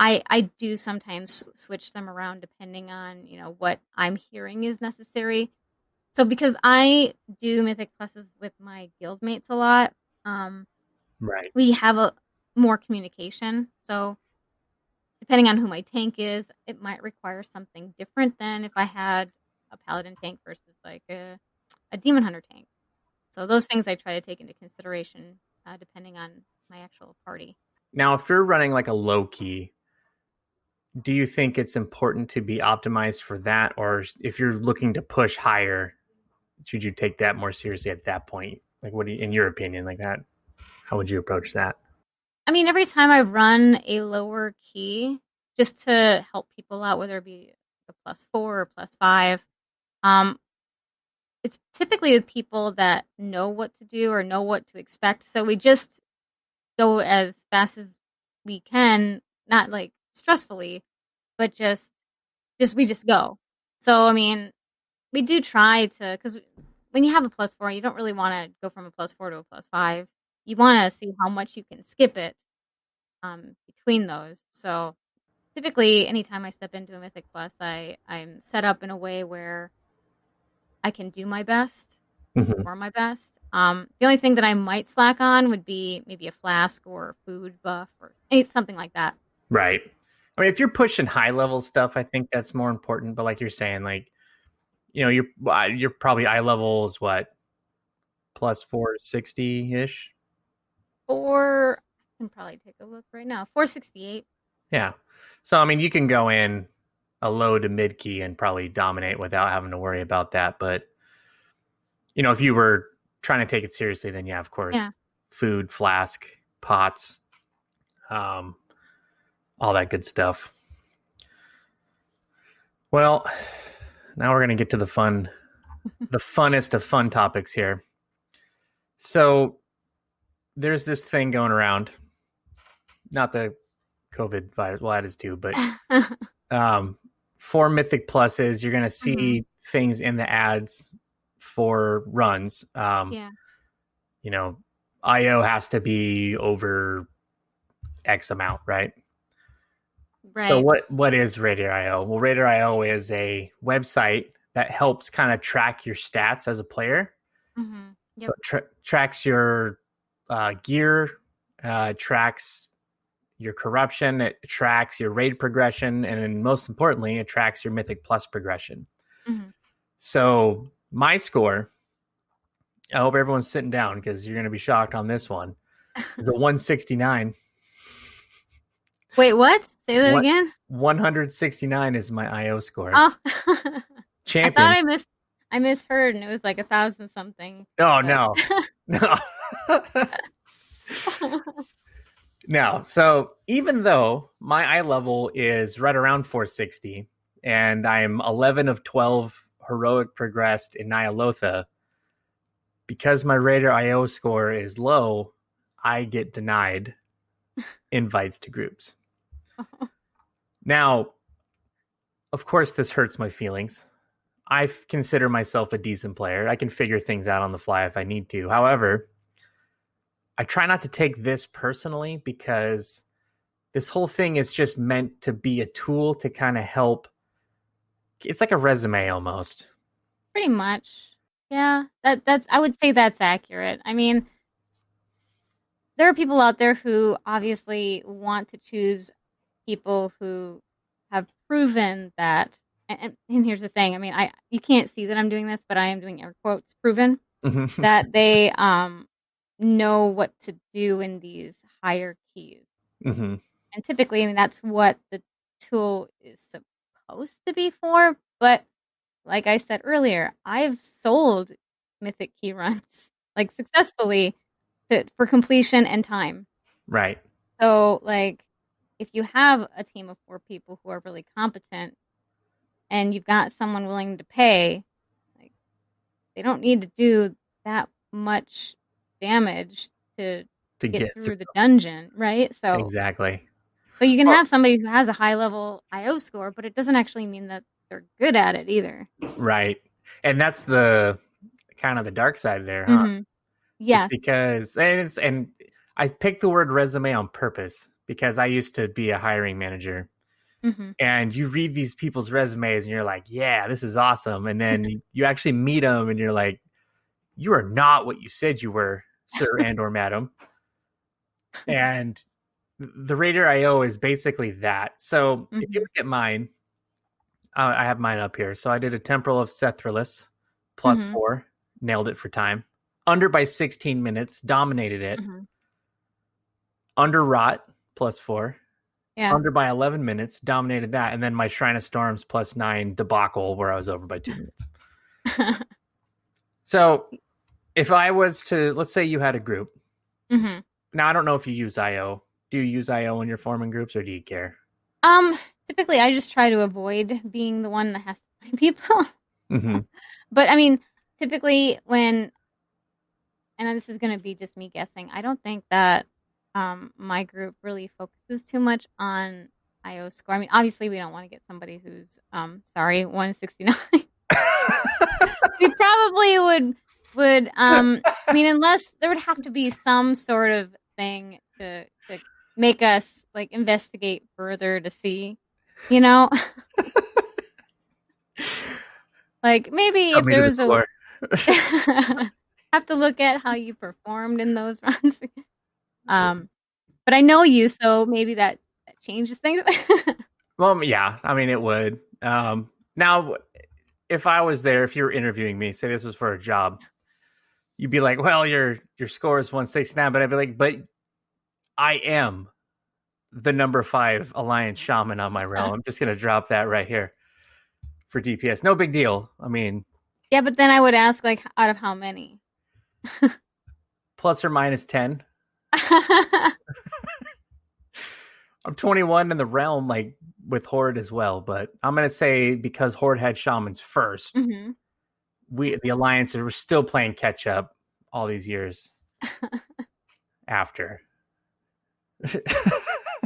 S4: I do sometimes switch them around depending on, what I'm hearing is necessary. So because I do Mythic Pluses with my guildmates a lot,
S3: right.
S4: we have a more communication. So depending on who my tank is, it might require something different than if I had a paladin tank versus like a demon hunter tank. So those things I try to take into consideration depending on my actual party.
S3: Now, if you're running like a low key, do you think it's important to be optimized for that? Or if you're looking to push higher, should you take that more seriously at that point? Like, what do you, in your opinion, like that, how would you approach that?
S4: I mean, every time I run a lower key, just to help people out, whether it be a +4 or +5, it's typically with people that know what to do or know what to expect. So we just go as fast as we can, not like stressfully, but we just go. So, I mean, we do try to, because when you have a +4, you don't really want to go from a +4 to a +5. You want to see how much you can skip it between those. So typically, anytime I step into a Mythic Plus, I'm set up in a way where I can do my best,
S3: Mhm.
S4: or my best. The only thing that I might slack on would be maybe a flask or food buff or something like that.
S3: Right. I mean, if you're pushing high level stuff, I think that's more important. But like you're saying, like, you're probably eye level is what, plus 460 ish.
S4: Or I can probably take a look right now. 468.
S3: Yeah. So I mean, you can go in a low to mid key and probably dominate without having to worry about that. But if you were trying to take it seriously, then yeah, of course,
S4: Yeah.
S3: food, flask, pots, all that good stuff. Well, now we're gonna get to the funnest of fun topics here. So there's this thing going around, not the COVID virus. Well, that is too, but for Mythic Pluses, you're going to see things in the ads for runs.
S4: Yeah.
S3: IO has to be over X amount, right?
S4: Right.
S3: So what is Raider IO? Well, Raider IO is a website that helps kind of track your stats as a player.
S4: Mm-hmm. Yep.
S3: So it tracks your gear, tracks your corruption, it tracks your raid progression, and then most importantly, it tracks your Mythic Plus progression.
S4: Mm-hmm.
S3: So my score, I hope everyone's sitting down because you're going to be shocked on this one, is a 169.
S4: Wait, what? Say that again?
S3: 169 is my IO score.
S4: Oh.
S3: Champion.
S4: I thought I misheard, and it was like 1,000 something.
S3: Oh, no. No. No. So even though my eye level is right around 460 and I'm 11 of 12 heroic progressed in Nyalotha, because my Raider IO score is low, I get denied invites to groups. Now, of course, this hurts my feelings. I consider myself a decent player. I can figure things out on the fly if I need to. However, I try not to take this personally because this whole thing is just meant to be a tool to kind of help. It's like a resume almost.
S4: Pretty much. Yeah, that's I would say that's accurate. I mean, there are people out there who obviously want to choose people who have proven that, and here's the thing. I mean, you can't see that I'm doing this, but I am doing air quotes, proven that they know what to do in these higher keys.
S3: Mm-hmm.
S4: And typically, I mean, that's what the tool is supposed to be for. But like I said earlier, I've sold Mythic key runs like successfully for completion and time.
S3: Right.
S4: So, like, if you have a team of 4 people who are really competent and you've got someone willing to pay, like, they don't need to do that much damage to get through the dungeon, right? So
S3: exactly.
S4: So you can have somebody who has a high level IO score, but it doesn't actually mean that they're good at it either.
S3: Right. And that's the kind of the dark side there, huh?
S4: Mm-hmm. Yes.
S3: Just because and I picked the word resume on purpose because I used to be a hiring manager.
S4: Mm-hmm.
S3: And you read these people's resumes and you're like, yeah, this is awesome. And then you actually meet them and you're like, you are not what you said you were, sir and or madam. And the Raider IO is basically that. So if you look at mine, I have mine up here. So I did a Temporal of Sethrilus plus 4, nailed it for time. Under by 16 minutes, dominated it. Under Rot plus 4.
S4: Yeah.
S3: Under by 11 minutes, dominated that. And then my Shrine of Storms plus 9 debacle where I was over by 2 minutes. So if I was to, let's say you had a group. Now, I don't know if you use IO. Do you use IO in your forming groups or do you care?
S4: Typically, I just try to avoid being the one that has to find people. But I mean, typically and this is going to be just me guessing, I don't think that my group really focuses too much on IO score. I mean, obviously we don't want to get somebody who's 169. We probably would I mean, unless there would have to be some sort of thing to make us like investigate further to see, you know? Like maybe
S3: Tell
S4: if
S3: me
S4: there
S3: to the
S4: was a
S3: score.
S4: have to look at how you performed in those runs. But I know you, so maybe that changes things.
S3: Well, yeah, I mean, it would. Now, if I was there, if you were interviewing me, say this was for a job, you'd be like, well, your score is 169, but I'd be like, but I am the number 5 Alliance Shaman on my realm. I'm just going to drop that right here for DPS. No big deal. I mean,
S4: Yeah, but then I would ask, like, out of how many?
S3: plus or minus 10. I'm 21 in the realm, like with Horde as well, but I'm going to say because Horde had Shamans first,
S4: Mm-hmm.
S3: the Alliance were still playing catch up all these years after.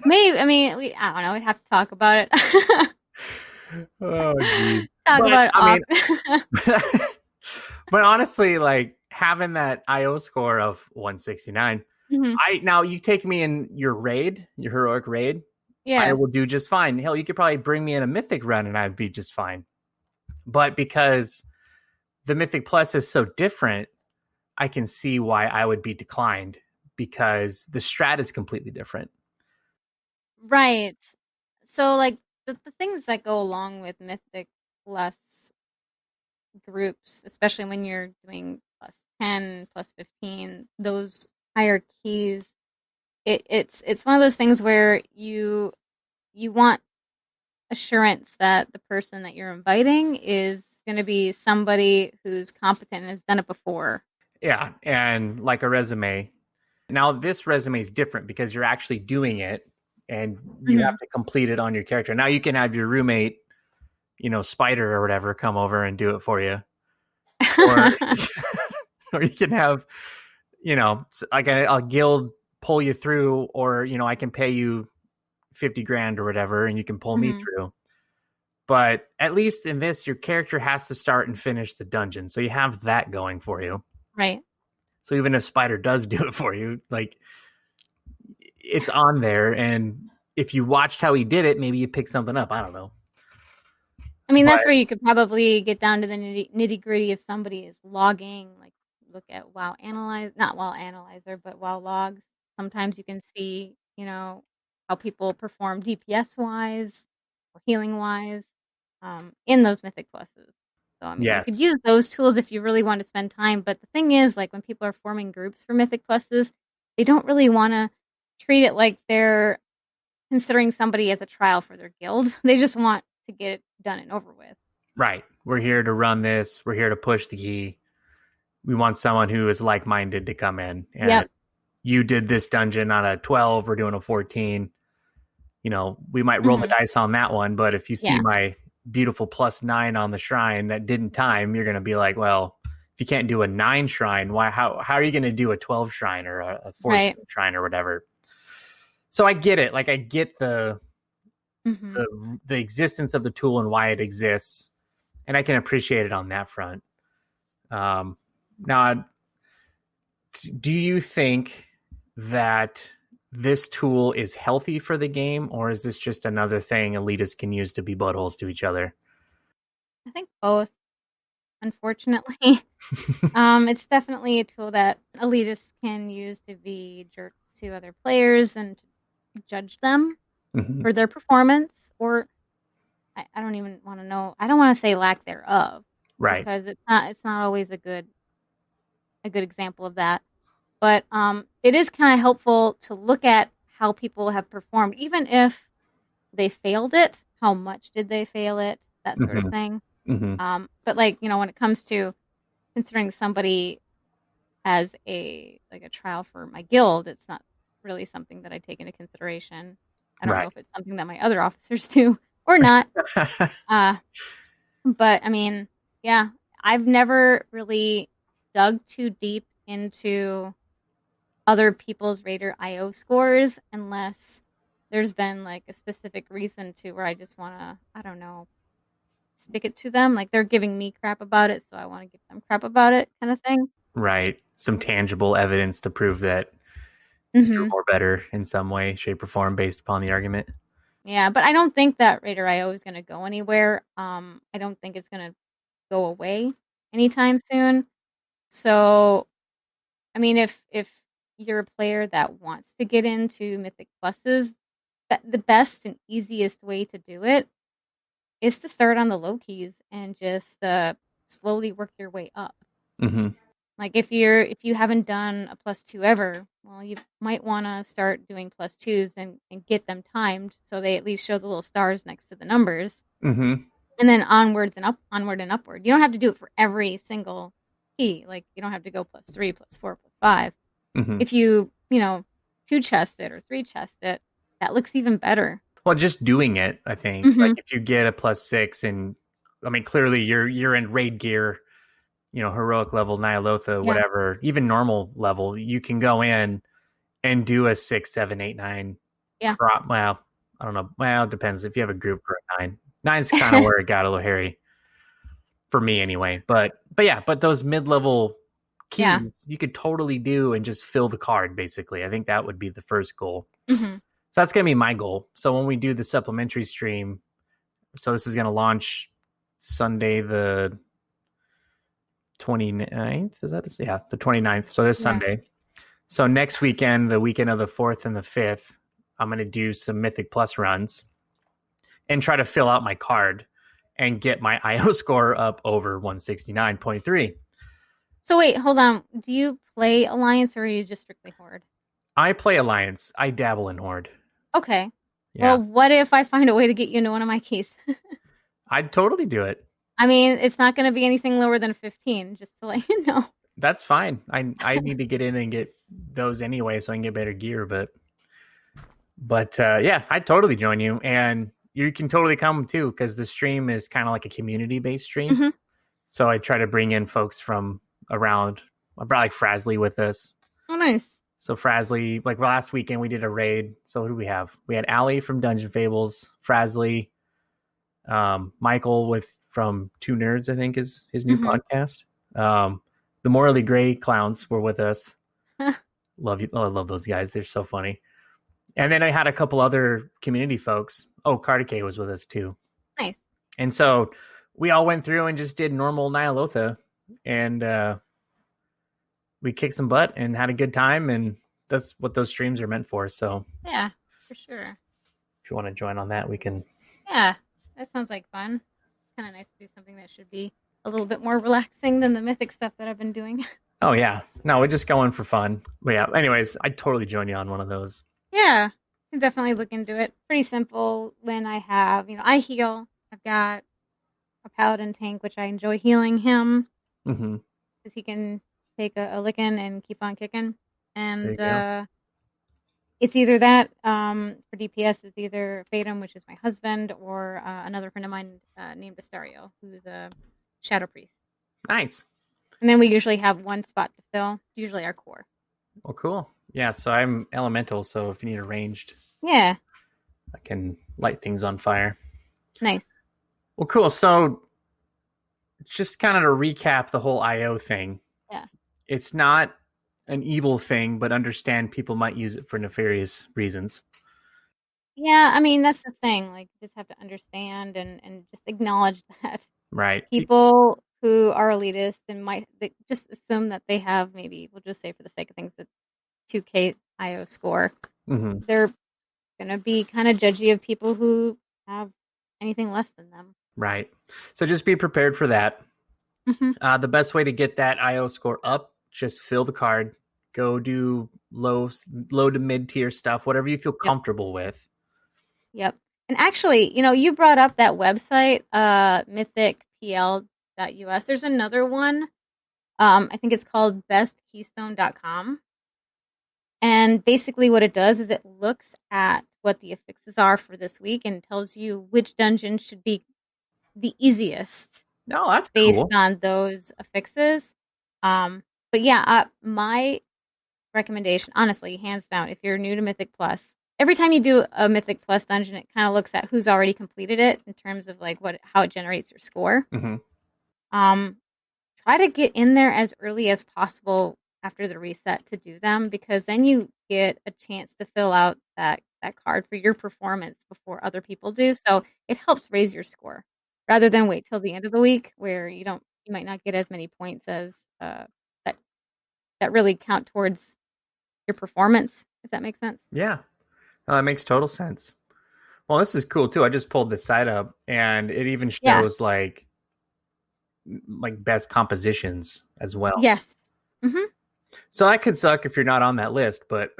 S4: Maybe, I mean, I don't know. We'd have to talk about it.
S3: Oh, geez.
S4: Talk about it
S3: I
S4: off.
S3: mean, but honestly, like having that IO score of 169,
S4: Mm-hmm.
S3: now you take me in your raid, your heroic raid, I
S4: Yeah.
S3: will do just fine. Hell, you could probably bring me in a mythic run and I'd be just fine. But because the Mythic Plus is so different, I can see why I would be declined because the strat is completely different.
S4: Right. So, like, the things that go along with Mythic plus groups, especially when you're doing plus 10, plus 15, those higher keys, it's one of those things where you want assurance that the person that you're inviting is going to be somebody who's competent and has done it before.
S3: Yeah, and like a resume. Now this resume is different because you're actually doing it and you have to complete it on your character. Now you can have your roommate, Spider or whatever, come over and do it for you. Or or you can have, like a guild pull you through, or I can pay you 50 grand or whatever and you can pull me through. But at least in this, your character has to start and finish the dungeon. So you have that going for you.
S4: Right.
S3: So even if Spider does do it for you, like it's on there. And if you watched how he did it, maybe you pick something up. I don't know.
S4: I mean,
S3: But
S4: that's where you could probably get down to the nitty gritty if somebody is logging, like look at not WoW Analyzer, but WoW logs. Sometimes you can see, how people perform DPS wise or healing wise in those Mythic Pluses. So, I mean, you could
S3: yes,
S4: use those tools if you really want to spend time. But the thing is, like when people are forming groups for Mythic Pluses, they don't really want to treat it like they're considering somebody as a trial for their guild. They just want to get it done and over with.
S3: right. We're here to run this. We're here to push the key. We want someone who is like-minded to come in. And
S4: Yep.
S3: you did this dungeon on a 12, we're doing a 14. We might roll the dice on that one, but if you see my beautiful +9 on the shrine that didn't time, you're going to be like, well, if you can't do a 9 shrine, how are you going to do a 12 shrine or a 14 shrine or whatever? So I get it. Like I get the existence of the tool and why it exists, and I can appreciate it on that front. Now, do you think that this tool is healthy for the game, or is this just another thing elitists can use to be buttholes to each other?
S4: I think both, unfortunately. It's definitely a tool that elitists can use to be jerks to other players and to judge them for their performance, or I don't even want to know. I don't want to say lack thereof,
S3: right?
S4: Because it's not always a good example of that. But it is kind of helpful to look at how people have performed, even if they failed it. How much did they fail it? That sort of thing. But like when it comes to considering somebody as a trial for my guild, it's not really something that I take into consideration. I don't know if it's something that my other officers do or not. But I mean, yeah, I've never really dug too deep into other people's Raider IO scores unless there's been like a specific reason to where I just want to, I don't know, stick it to them. Like they're giving me crap about it, so I want to give them crap about it, kind of thing.
S3: Right. Some tangible evidence to prove that you're more better in some way, shape, or form based upon the argument.
S4: Yeah, but I don't think that Raider IO is going to go anywhere. I don't think it's going to go away anytime soon. So, I mean, if you're a player that wants to get into Mythic Pluses, the best and easiest way to do it is to start on the low keys and just slowly work your way up.
S3: Mm-hmm.
S4: Like if you haven't done a +2 ever, well, you might want to start doing +2s and get them timed so they at least show the little stars next to the numbers.
S3: Mm-hmm.
S4: And then onward and upward. You don't have to do it for every single key. Like you don't have to go +3, +4, +5.
S3: Mm-hmm.
S4: If you 2-chest it or 3-chest it, that looks even better.
S3: Well, just doing it, I think.
S4: Mm-hmm.
S3: Like if you get a +6 and I mean clearly you're in raid gear, heroic level, Nyalotha, whatever, even normal level, you can go in and do a 6, 7, 8, 9 crop. Well, I don't know. Well, it depends if you have a group for a 9. 9's kind of where it got a little hairy for me anyway. But those mid-level keys you could totally do and just fill the card basically. I think that would be the first goal.
S4: Mm-hmm.
S3: So that's going to be my goal. So when we do the supplementary stream, so this is going to launch Sunday the 29th. Is that this? Yeah, the 29th. So this Sunday. So next weekend, the weekend of the 4th and the 5th, I'm going to do some Mythic Plus runs and try to fill out my card and get my IO score up over 169.3.
S4: So wait, hold on. Do you play Alliance or are you just strictly Horde?
S3: I play Alliance. I dabble in Horde.
S4: Okay.
S3: Yeah.
S4: Well, what if I find a way to get you into one of my keys?
S3: I'd totally do it.
S4: I mean, it's not going to be anything lower than 15, just to let you know.
S3: That's fine. I need to get in and get those anyway so I can get better gear. But yeah, I'd totally join you. And you can totally come too, because the stream is kind of like a community-based stream.
S4: Mm-hmm.
S3: So I try to bring in folks from around. I brought like Frasley with us.
S4: Oh, nice.
S3: So Frasley, like last weekend we did a raid. So who do we have? We had Allie from Dungeon Fables, Frasley, Michael from Two Nerds, I think is his new podcast. The Morally Gray Clowns were with us. Love you. I love those guys. They're so funny. And then I had a couple other community folks. Oh, Cardicay was with us too.
S4: Nice.
S3: And so we all went through and just did normal Nyalotha, and we kicked some butt and had a good time. And that's what those streams are meant for. So
S4: yeah, for sure.
S3: If you want to join on that, we can.
S4: Yeah, that sounds like fun. Kind of nice to do something that should be a little bit more relaxing than the Mythic stuff that I've been doing.
S3: Oh, yeah. No, we're just going for fun. But yeah, anyways, I'd totally join you on one of those.
S4: Yeah, I definitely look into it. Pretty simple when I have, I heal. I've got a paladin tank, which I enjoy healing him.
S3: Mm-hmm.
S4: Because he can take a licking and keep on kicking. And it's either that, for DPS, it's either Fatum, which is my husband, or another friend of mine named Astario, who's a Shadow Priest.
S3: Nice.
S4: And then we usually have one spot to fill, usually our core.
S3: Well, cool. Yeah, so I'm elemental, so if you need a ranged,
S4: I
S3: can light things on fire.
S4: Nice.
S3: Well, cool. So just kind of to recap the whole IO thing.
S4: Yeah.
S3: It's not an evil thing, but understand people might use it for nefarious reasons.
S4: Yeah, I mean, that's the thing. Like, you just have to understand and just acknowledge that.
S3: Right.
S4: People who are elitist and they just assume that they have, maybe, we'll just say for the sake of things, a 2K IO score.
S3: Mm-hmm.
S4: They're going to be kind of judgy of people who have anything less than them.
S3: Right. So just be prepared for that.
S4: Mm-hmm.
S3: The best way to get that IO score up, just fill the card, go do low to mid tier stuff, whatever you feel comfortable with. Yep.
S4: And actually, you brought up that website, mythicpl.us. There's another one. I think it's called bestkeystone.com. And basically what it does is it looks at what the affixes are for this week and tells you which dungeon should be the easiest.
S3: No, that's
S4: based
S3: cool.
S4: on those affixes. But yeah, my recommendation, honestly, hands down, if you're new to Mythic Plus, every time you do a Mythic Plus dungeon, it kind of looks at who's already completed it in terms of like how it generates your score.
S3: Mm-hmm.
S4: Try to get in there as early as possible after the reset to do them, because then you get a chance to fill out that card for your performance before other people do. So it helps raise your score rather than wait till the end of the week where you might not get as many points as that really count towards your performance, if that makes sense.
S3: Yeah, that makes total sense. Well, this is cool too. I just pulled the site up, and it even shows like best compositions as well.
S4: Yes. Mm-hmm.
S3: So that could suck if you're not on that list, but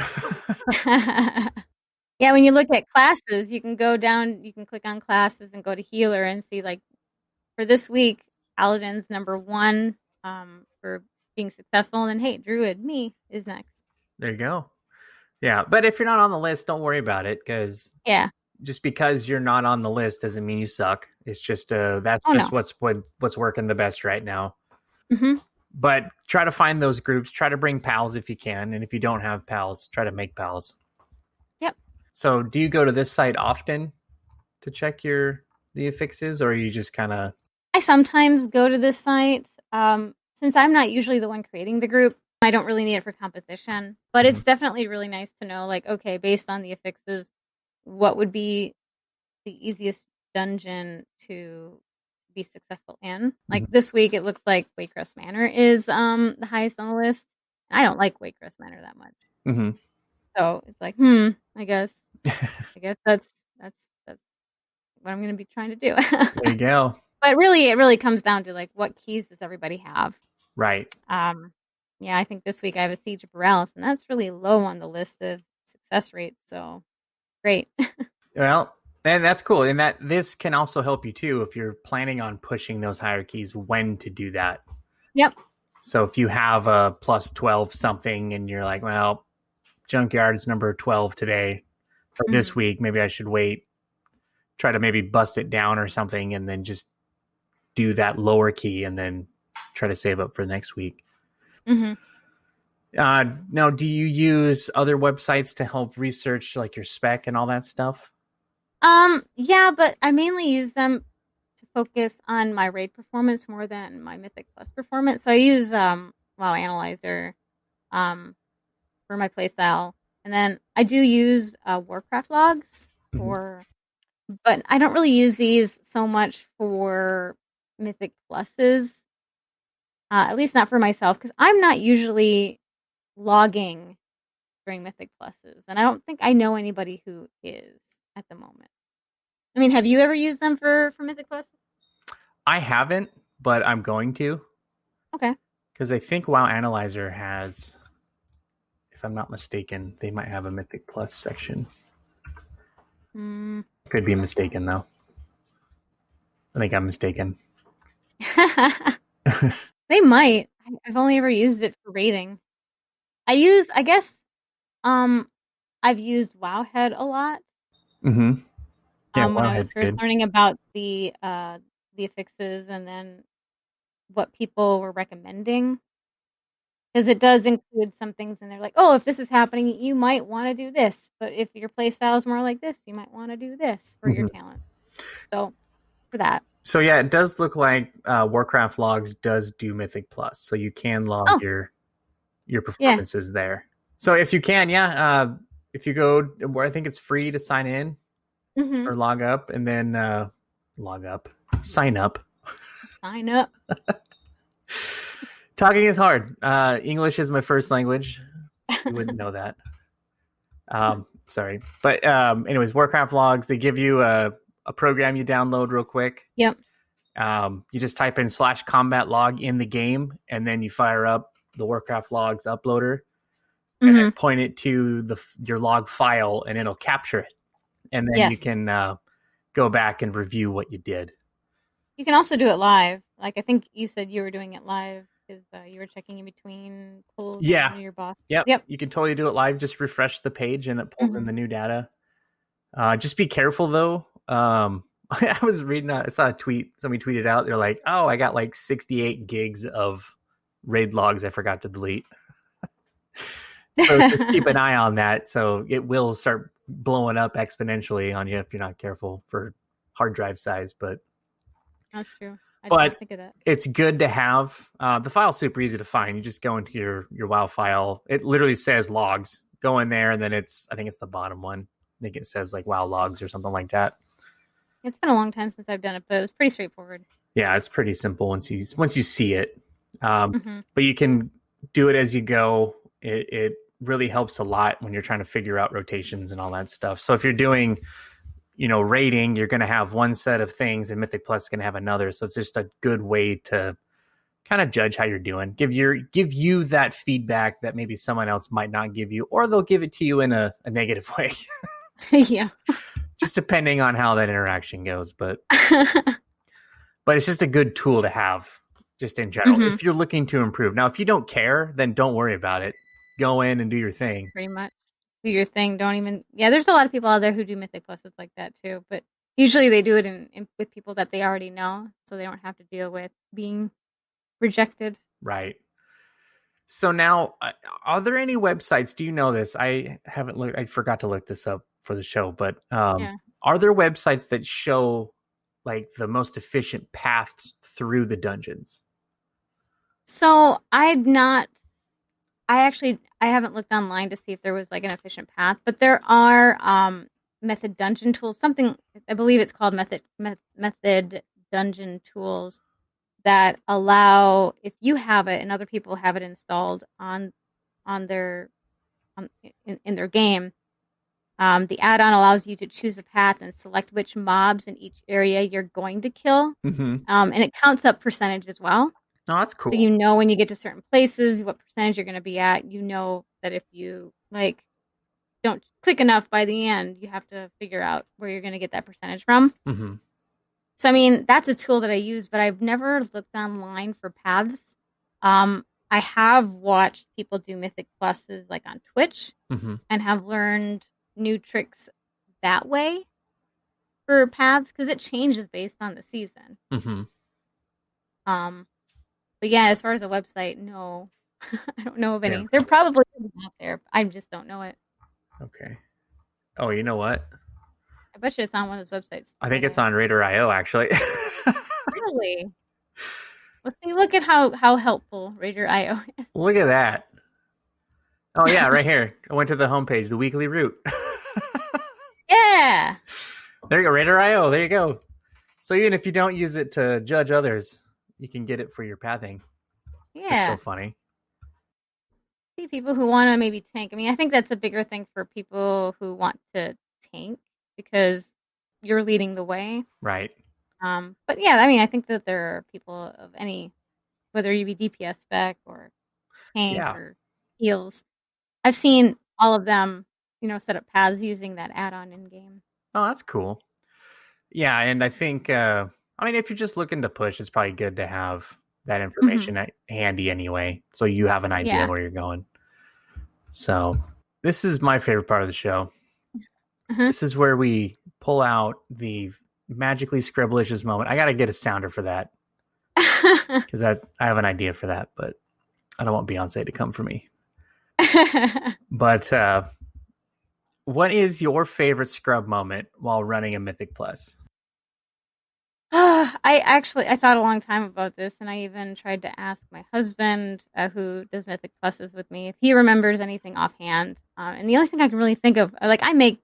S4: yeah, when you look at classes, you can go down, you can click on classes and go to healer and see like for this week, Paladin's number 1 for being successful, and then hey, Druid, me is next.
S3: There you go. Yeah, but if you're not on the list, don't worry about it, because just because you're not on the list doesn't mean you suck. It's just what's working the best right now.
S4: Mm-hmm.
S3: But try to find those groups. Try to bring pals if you can, and if you don't have pals, try to make pals.
S4: Yep.
S3: So, do you go to this site often to check the affixes, or are you just kind of?
S4: I sometimes go to this site. Since I'm not usually the one creating the group, I don't really need it for composition, but it's definitely really nice to know, like, okay, based on the affixes, what would be the easiest dungeon to be successful in. Like this week, it looks like Waycrest Manor is the highest on the list. I don't like Waycrest Manor that much, so it's like, I guess that's what I'm going to be trying to do.
S3: There you go.
S4: But really, it really comes down to like, what keys does everybody have?
S3: Right.
S4: Yeah, I think this week I have a Siege of Paralysis, and that's really low on the list of success rates. So great.
S3: Well, and that's cool. And this can also help you too if you're planning on pushing those higher keys, when to do that.
S4: Yep.
S3: So if you have a plus 12 something and you're like, well, Junkyard is number 12 today for this week, maybe I should wait, try to maybe bust it down or something, and then just do that lower key and then try to save up for next week. Now, do you use other websites to help research like your spec and all that stuff?
S4: Yeah, but I mainly use them to focus on my raid performance more than my Mythic Plus performance. So I use WoW Analyzer for my playstyle, and then I do use Warcraft logs but I don't really use these so much for Mythic Pluses. At least not for myself, because I'm not usually logging during Mythic Pluses, and I don't think I know anybody who is at the moment. I mean, have you ever used them for Mythic Pluses?
S3: I haven't, but I'm going to.
S4: Okay.
S3: Because I think WoW Analyzer has, if I'm not mistaken, they might have a Mythic Plus section. Could be mistaken, though. I think I'm mistaken.
S4: They might. I've only ever used it for raiding. I've used Wowhead a lot.
S3: Yeah,
S4: when I was first learning about the affixes and then what people were recommending. Because it does include some things in there like, oh, if this is happening, you might want to do this. But if your playstyle is more like this, you might want to do this for your talent. So, for that.
S3: So, yeah, it does look like Warcraft Logs does do Mythic Plus. So you can log your performances there. So if you can, if you go where I think it's free to sign in or log up and then sign up.
S4: Sign up.
S3: Talking is hard. English is my first language. You wouldn't know that. Sorry. But anyways, Warcraft Logs, they give you a program you download real quick.
S4: Yep.
S3: You just type in /combat log in the game, and then you fire up the Warcraft Logs uploader and then point it to your log file, and it'll capture it. And then you can go back and review what you did.
S4: You can also do it live. Like, I think you said you were doing it live because you were checking in between pulls and your boss.
S3: Yep. You can totally do it live. Just refresh the page and it pulls in the new data. Just be careful, though. I was reading, I saw a tweet. Somebody tweeted out. They're like, oh, I got like 68 gigs of raid logs I forgot to delete. So just keep an eye on that. So it will start blowing up exponentially on you if you're not careful for hard drive size. But
S4: That's true. I did
S3: But
S4: not think of that.
S3: it's good to have. The file's super easy to find. You just go into your WoW file. It literally says logs. Go in there, and then I think it's the bottom one. I think it says like WoW logs or something like that.
S4: It's been a long time since I've done it, but it was pretty straightforward.
S3: Yeah, it's pretty simple once you see it.
S4: Mm-hmm.
S3: But you can do it as you go. It really helps a lot when you're trying to figure out rotations and all that stuff. So if you're doing, rating, you're going to have one set of things, and Mythic Plus is going to have another. So it's just a good way to kind of judge how you're doing. Give you that feedback that maybe someone else might not give you, or they'll give it to you in a negative way.
S4: Yeah.
S3: Just depending on how that interaction goes. But it's just a good tool to have just in general,
S4: Mm-hmm.
S3: if you're looking to improve. Now, if you don't care, then don't worry about it. Go in and do your thing.
S4: Pretty much. Do your thing. Don't even. Yeah, there's a lot of people out there who do Mythic Pluses like that too. But usually they do it in with people that they already know, so they don't have to deal with being rejected.
S3: Right. So now, are there any websites? Do you know this? I haven't looked. I forgot to look this up for the show. But are there websites that show like the most efficient paths through the dungeons?
S4: So I haven't looked online to see if there was like an efficient path, but there are method dungeon tools. Something I believe it's called method dungeon tools that allow, if you have it and other people have it installed in their game, the add-on allows you to choose a path and select which mobs in each area you're going to kill, and it counts up percentage as well.
S3: Oh, that's cool.
S4: So when you get to certain places what percentage you're going to be at. You know that if you don't click enough by the end, you have to figure out where you're going to get that percentage from.
S3: Mm-hmm.
S4: So, I mean, that's a tool that I use, but I've never looked online for paths. I have watched people do Mythic Pluses like on Twitch and have learned new tricks that way for paths because it changes based on the season. But yeah, as far as a website, no, I don't know of any.
S3: Yeah.
S4: There probably is out there. I just don't know it.
S3: Okay. Oh, you know what?
S4: I bet you it's on one of those websites.
S3: I think it's on Raider.io, actually.
S4: Really? Let's see. Look at how helpful Raider.io is.
S3: Look at that. Oh, yeah, right here. I went to the homepage, the weekly route.
S4: Yeah.
S3: There you go, Raider.io. There you go. So even if you don't use it to judge others, you can get it for your pathing.
S4: Yeah.
S3: That's so funny.
S4: See people who want to maybe tank. I mean, I think that's a bigger thing for people who want to tank because you're leading the way.
S3: Right.
S4: But yeah, I mean, I think that there are people of any, whether you be DPS spec or tank or heals. I've seen all of them, set up paths using that add-on in game.
S3: Oh, that's cool. Yeah, and I think, if you're just looking to push, it's probably good to have that information handy anyway, so you have an idea where you're going. So this is my favorite part of the show. This is where we pull out the magically scribblicious moment. I got to get a sounder for that because I have an idea for that, but I don't want Beyonce to come for me. But what is your favorite scrub moment while running a Mythic Plus?
S4: I thought a long time about this, and I even tried to ask my husband, who does Mythic Pluses with me, if he remembers anything offhand. And the only thing I can really think of, I make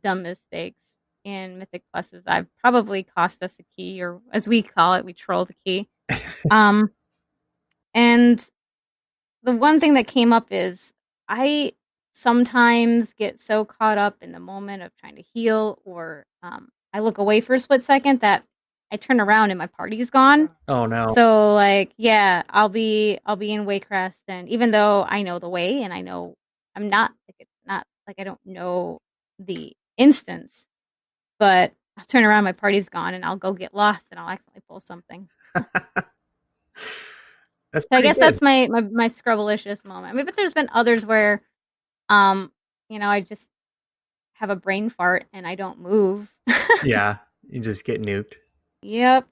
S4: dumb mistakes in Mythic Pluses. I've probably cost us a key, or as we call it, we troll the key. And the one thing that came up is I sometimes get so caught up in the moment of trying to heal, or I look away for a split second that I turn around and my party's gone.
S3: Oh no.
S4: So I'll be in Waycrest, and even though I know the way and I know I'm not it's not like I don't know the instance, but I'll turn around, my party's gone, and I'll go get lost and I'll accidentally pull something.
S3: That's
S4: so I guess
S3: good.
S4: that's my scrubblicious moment. I mean, but there's been others where I just have a brain fart and I don't move.
S3: Yeah, you just get nuked.
S4: Yep.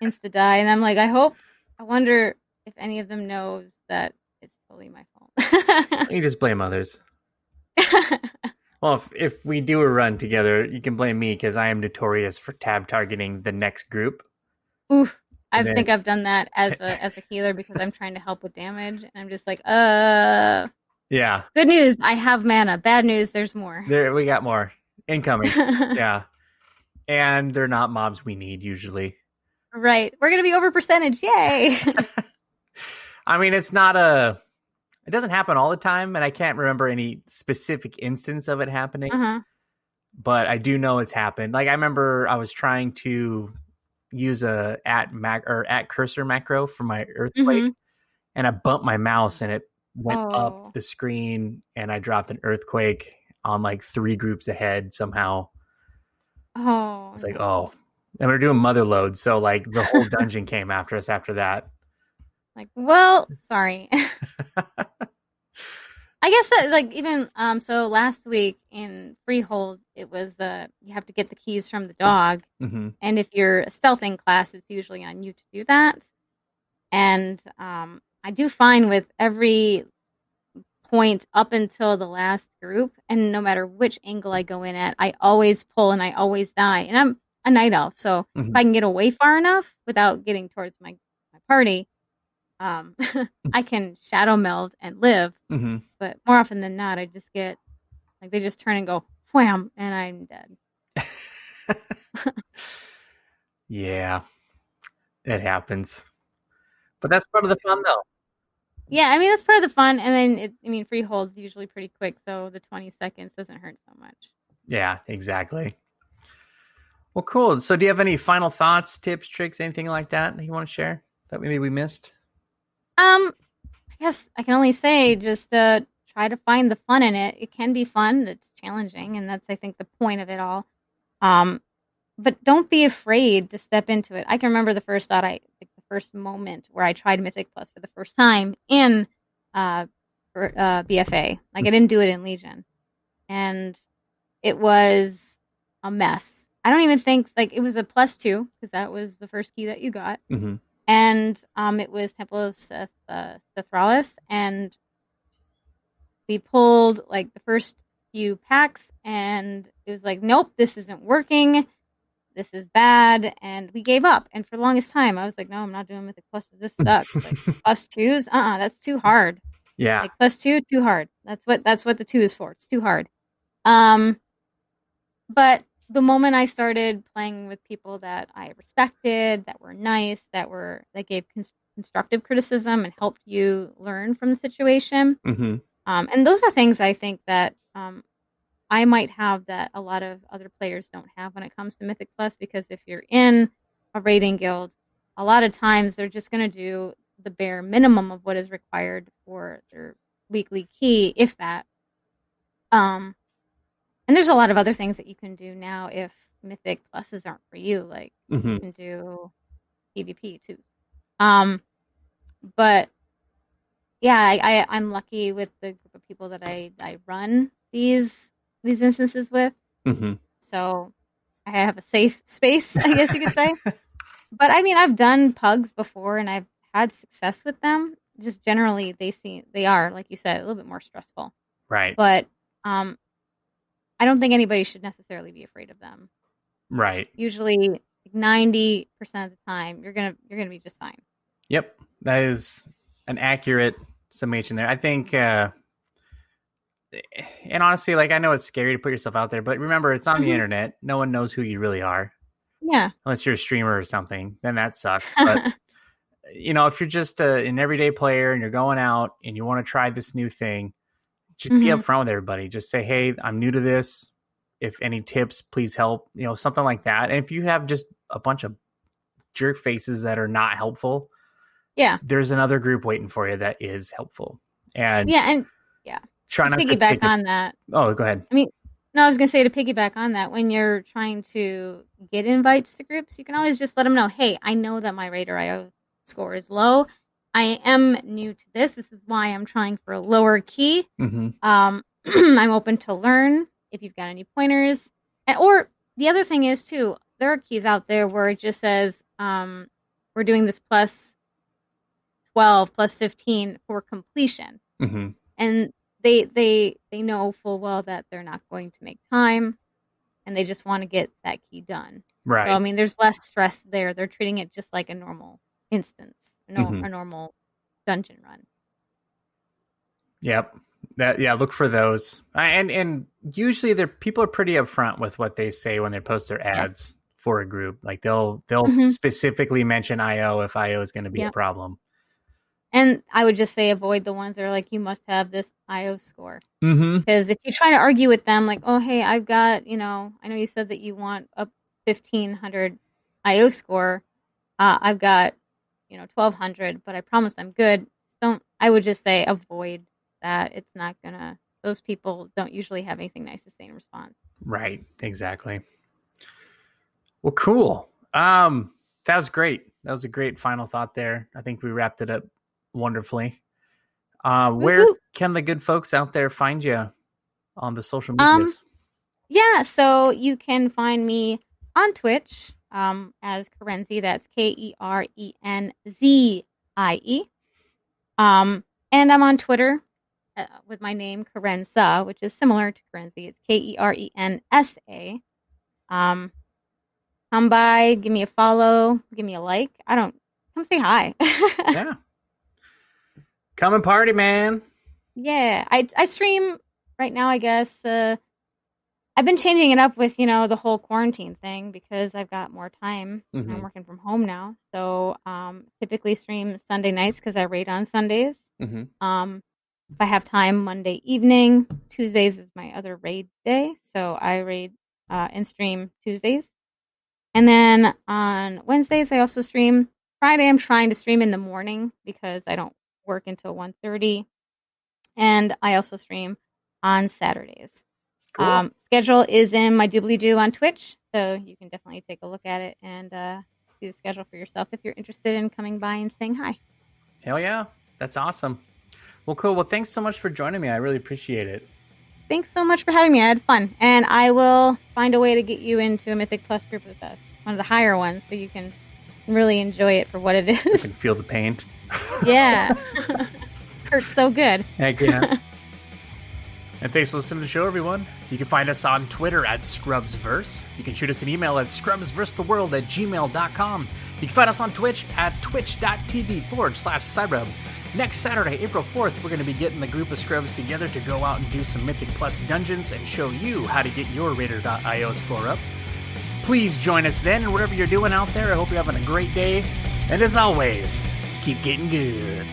S4: Insta die. And I'm like, I wonder if any of them knows that it's totally my fault.
S3: You just blame others. Well, if we do a run together, you can blame me because I am notorious for tab targeting the next group.
S4: Oof. I
S3: And
S4: think
S3: then,
S4: I've done that as a healer because I'm trying to help with damage, and I'm just like,
S3: yeah,
S4: good news, I have mana. Bad news, there's more.
S3: there we got more incoming. Yeah, and they're not mobs we need usually.
S4: Right. We're gonna be over percentage. Yay.
S3: I mean, it doesn't happen all the time, and I can't remember any specific instance of it happening.
S4: Uh-huh.
S3: But I do know it's happened. Like I remember I was trying to use a at cursor macro for my earthquake,
S4: Mm-hmm.
S3: and I bumped my mouse and it went up
S4: Oh.
S3: the screen, and I dropped an earthquake on like 3 groups ahead somehow.
S4: Oh
S3: It's like,
S4: no.
S3: oh, and we were doing mother load, so like the whole dungeon came after us after that.
S4: Like, well, sorry. I guess that, like, even so last week in Freehold it was you have to get the keys from the dog.
S3: Mm-hmm.
S4: And if you're a stealthing class, it's usually on you to do that. And I do fine with every point up until the last group, and no matter which angle I go in at, I always pull and I always die. And I'm a night elf, so if I can get away far enough without getting towards my party, I can shadow meld and live.
S3: Mm-hmm.
S4: But more often than not, I just get like they just turn and go wham, and I'm dead.
S3: Yeah, it happens, but that's part of the fun, though.
S4: Yeah, I mean that's part of the fun, and then Freehold's usually pretty quick, so the 20 seconds doesn't hurt so much.
S3: Yeah, exactly. Well, cool. So, do you have any final thoughts, tips, tricks, anything like that you want to share that maybe we missed?
S4: I guess I can only say just try to find the fun in it. It can be fun. It's challenging, and that's I think the point of it all. But don't be afraid to step into it. I can remember the first moment where I tried Mythic Plus for the first time in BFA. Like I didn't do it in Legion, and it was a mess. I don't even think like it was a +2 because that was the first key that you got.
S3: Mm-hmm.
S4: And it was Temple of Sethralis, and we pulled like the first few packs, and it was like, nope, this isn't working. This is bad, and we gave up. And for the longest time, I was like, no, I'm not doing Mythic Pluses. This sucks. Like +2s, that's too hard.
S3: Yeah,
S4: like +2, too hard. That's what the 2 is for. It's too hard. But the moment I started playing with people that I respected, that were nice, that gave constructive criticism and helped you learn from the situation,
S3: mm-hmm.
S4: And those are things I think that I might have that a lot of other players don't have when it comes to Mythic Plus, because if you're in a raiding guild, a lot of times they're just going to do the bare minimum of what is required for their weekly key, if that. And there's a lot of other things that you can do now if Mythic Pluses aren't for you. Like
S3: Mm-hmm.
S4: you can do PvP too. But yeah, I'm lucky with the group of people that I run these instances with.
S3: Mm-hmm.
S4: So I have a safe space, I guess you could say. But I mean, I've done pugs before and I've had success with them. Just generally, they are, like you said, a little bit more stressful.
S3: Right.
S4: But I don't think anybody should necessarily be afraid of them.
S3: Right.
S4: Usually 90% of the time you're gonna be just fine.
S3: Yep. That is an accurate summation there. I think and honestly, like I know it's scary to put yourself out there, but remember it's on the internet. No one knows who you really are.
S4: Yeah.
S3: Unless you're a streamer or something, then that sucks. But if you're just an everyday player and you're going out and you want to try this new thing, just be upfront with everybody. Just say, hey, I'm new to this. If any tips, please help. Something like that. And if you have just a bunch of jerk faces that are not helpful,
S4: yeah,
S3: there's another group waiting for you that is helpful. And try not to
S4: piggyback on that.
S3: Oh, go ahead.
S4: I mean, no, I was going to say to piggyback on that, when you're trying to get invites to groups, you can always just let them know, hey, I know that my Raider IO score is low. I am new to this. This is why I'm trying for a lower key.
S3: Mm-hmm.
S4: I'm open to learn if you've got any pointers. Or the other thing is, too, there are keys out there where it just says, we're doing this +12, +15 for completion.
S3: Mm-hmm.
S4: And they know full well that they're not going to make time, and they just want to get that key done.
S3: Right.
S4: So I mean, there's less stress there. They're treating it just like a normal instance, a normal dungeon run.
S3: Yep. Look for those. And usually people are pretty upfront with what they say when they post their ads for a group. Like they'll specifically mention IO if IO is going to be a problem. And
S4: I would just say avoid the ones that are like, you must have this IO score. Because if you try to argue with them, like, oh, hey, I've got, I know you said that you want a 1,500 IO score. I've got, 1,200, but I promise I'm good. I would just say avoid that. It's not gonna, those people don't usually have anything nice to say in response.
S3: Right. Exactly. Well, cool. That was great. That was a great final thought there. I think we wrapped it up wonderfully. Where can the good folks out there find you on the social medias?
S4: Yeah, so you can find me on Twitch as Kerenzie. That's Kerenzie. And I'm on Twitter with my name Kerensa, which is similar to Kerenzie. It's Kerensa. Come by, give me a follow, give me a like. Come say hi.
S3: Yeah. Come and party, man.
S4: Yeah, I stream right now, I guess. I've been changing it up with, the whole quarantine thing because I've got more time. I'm working from home now. So typically stream Sunday nights because I raid on Sundays. If I have time, Monday evening. Tuesdays is my other raid day. So I raid and stream Tuesdays. And then on Wednesdays, I also stream. Friday, I'm trying to stream in the morning because I don't work until 1:30. And I also stream on Saturdays. Cool. Schedule is in my doobly-doo on Twitch, so you can definitely take a look at it and see the schedule for yourself if you're interested in coming by and saying hi.
S3: Hell yeah. That's awesome. Well, cool. Well, thanks so much for joining me. I really appreciate it.
S4: Thanks so much for having me. I had fun. And I will find a way to get you into a Mythic Plus group with us, one of the higher ones, so you can really enjoy it for what it is.
S3: You can feel the pain.
S4: Yeah. Hurts so good.
S3: Heck yeah. And thanks for listening to the show, everyone. You can find us on Twitter at ScrubsVerse. You can shoot us an email at scrubsversetheworld@gmail.com. You can find us on Twitch at twitch.tv/Cyrub. Next Saturday, April 4th, we're going to be getting the group of scrubs together to go out and do some Mythic Plus dungeons and show you how to get your Raider.io score up. Please join us then, and whatever you're doing out there, I hope you're having a great day. And as always, keep getting good.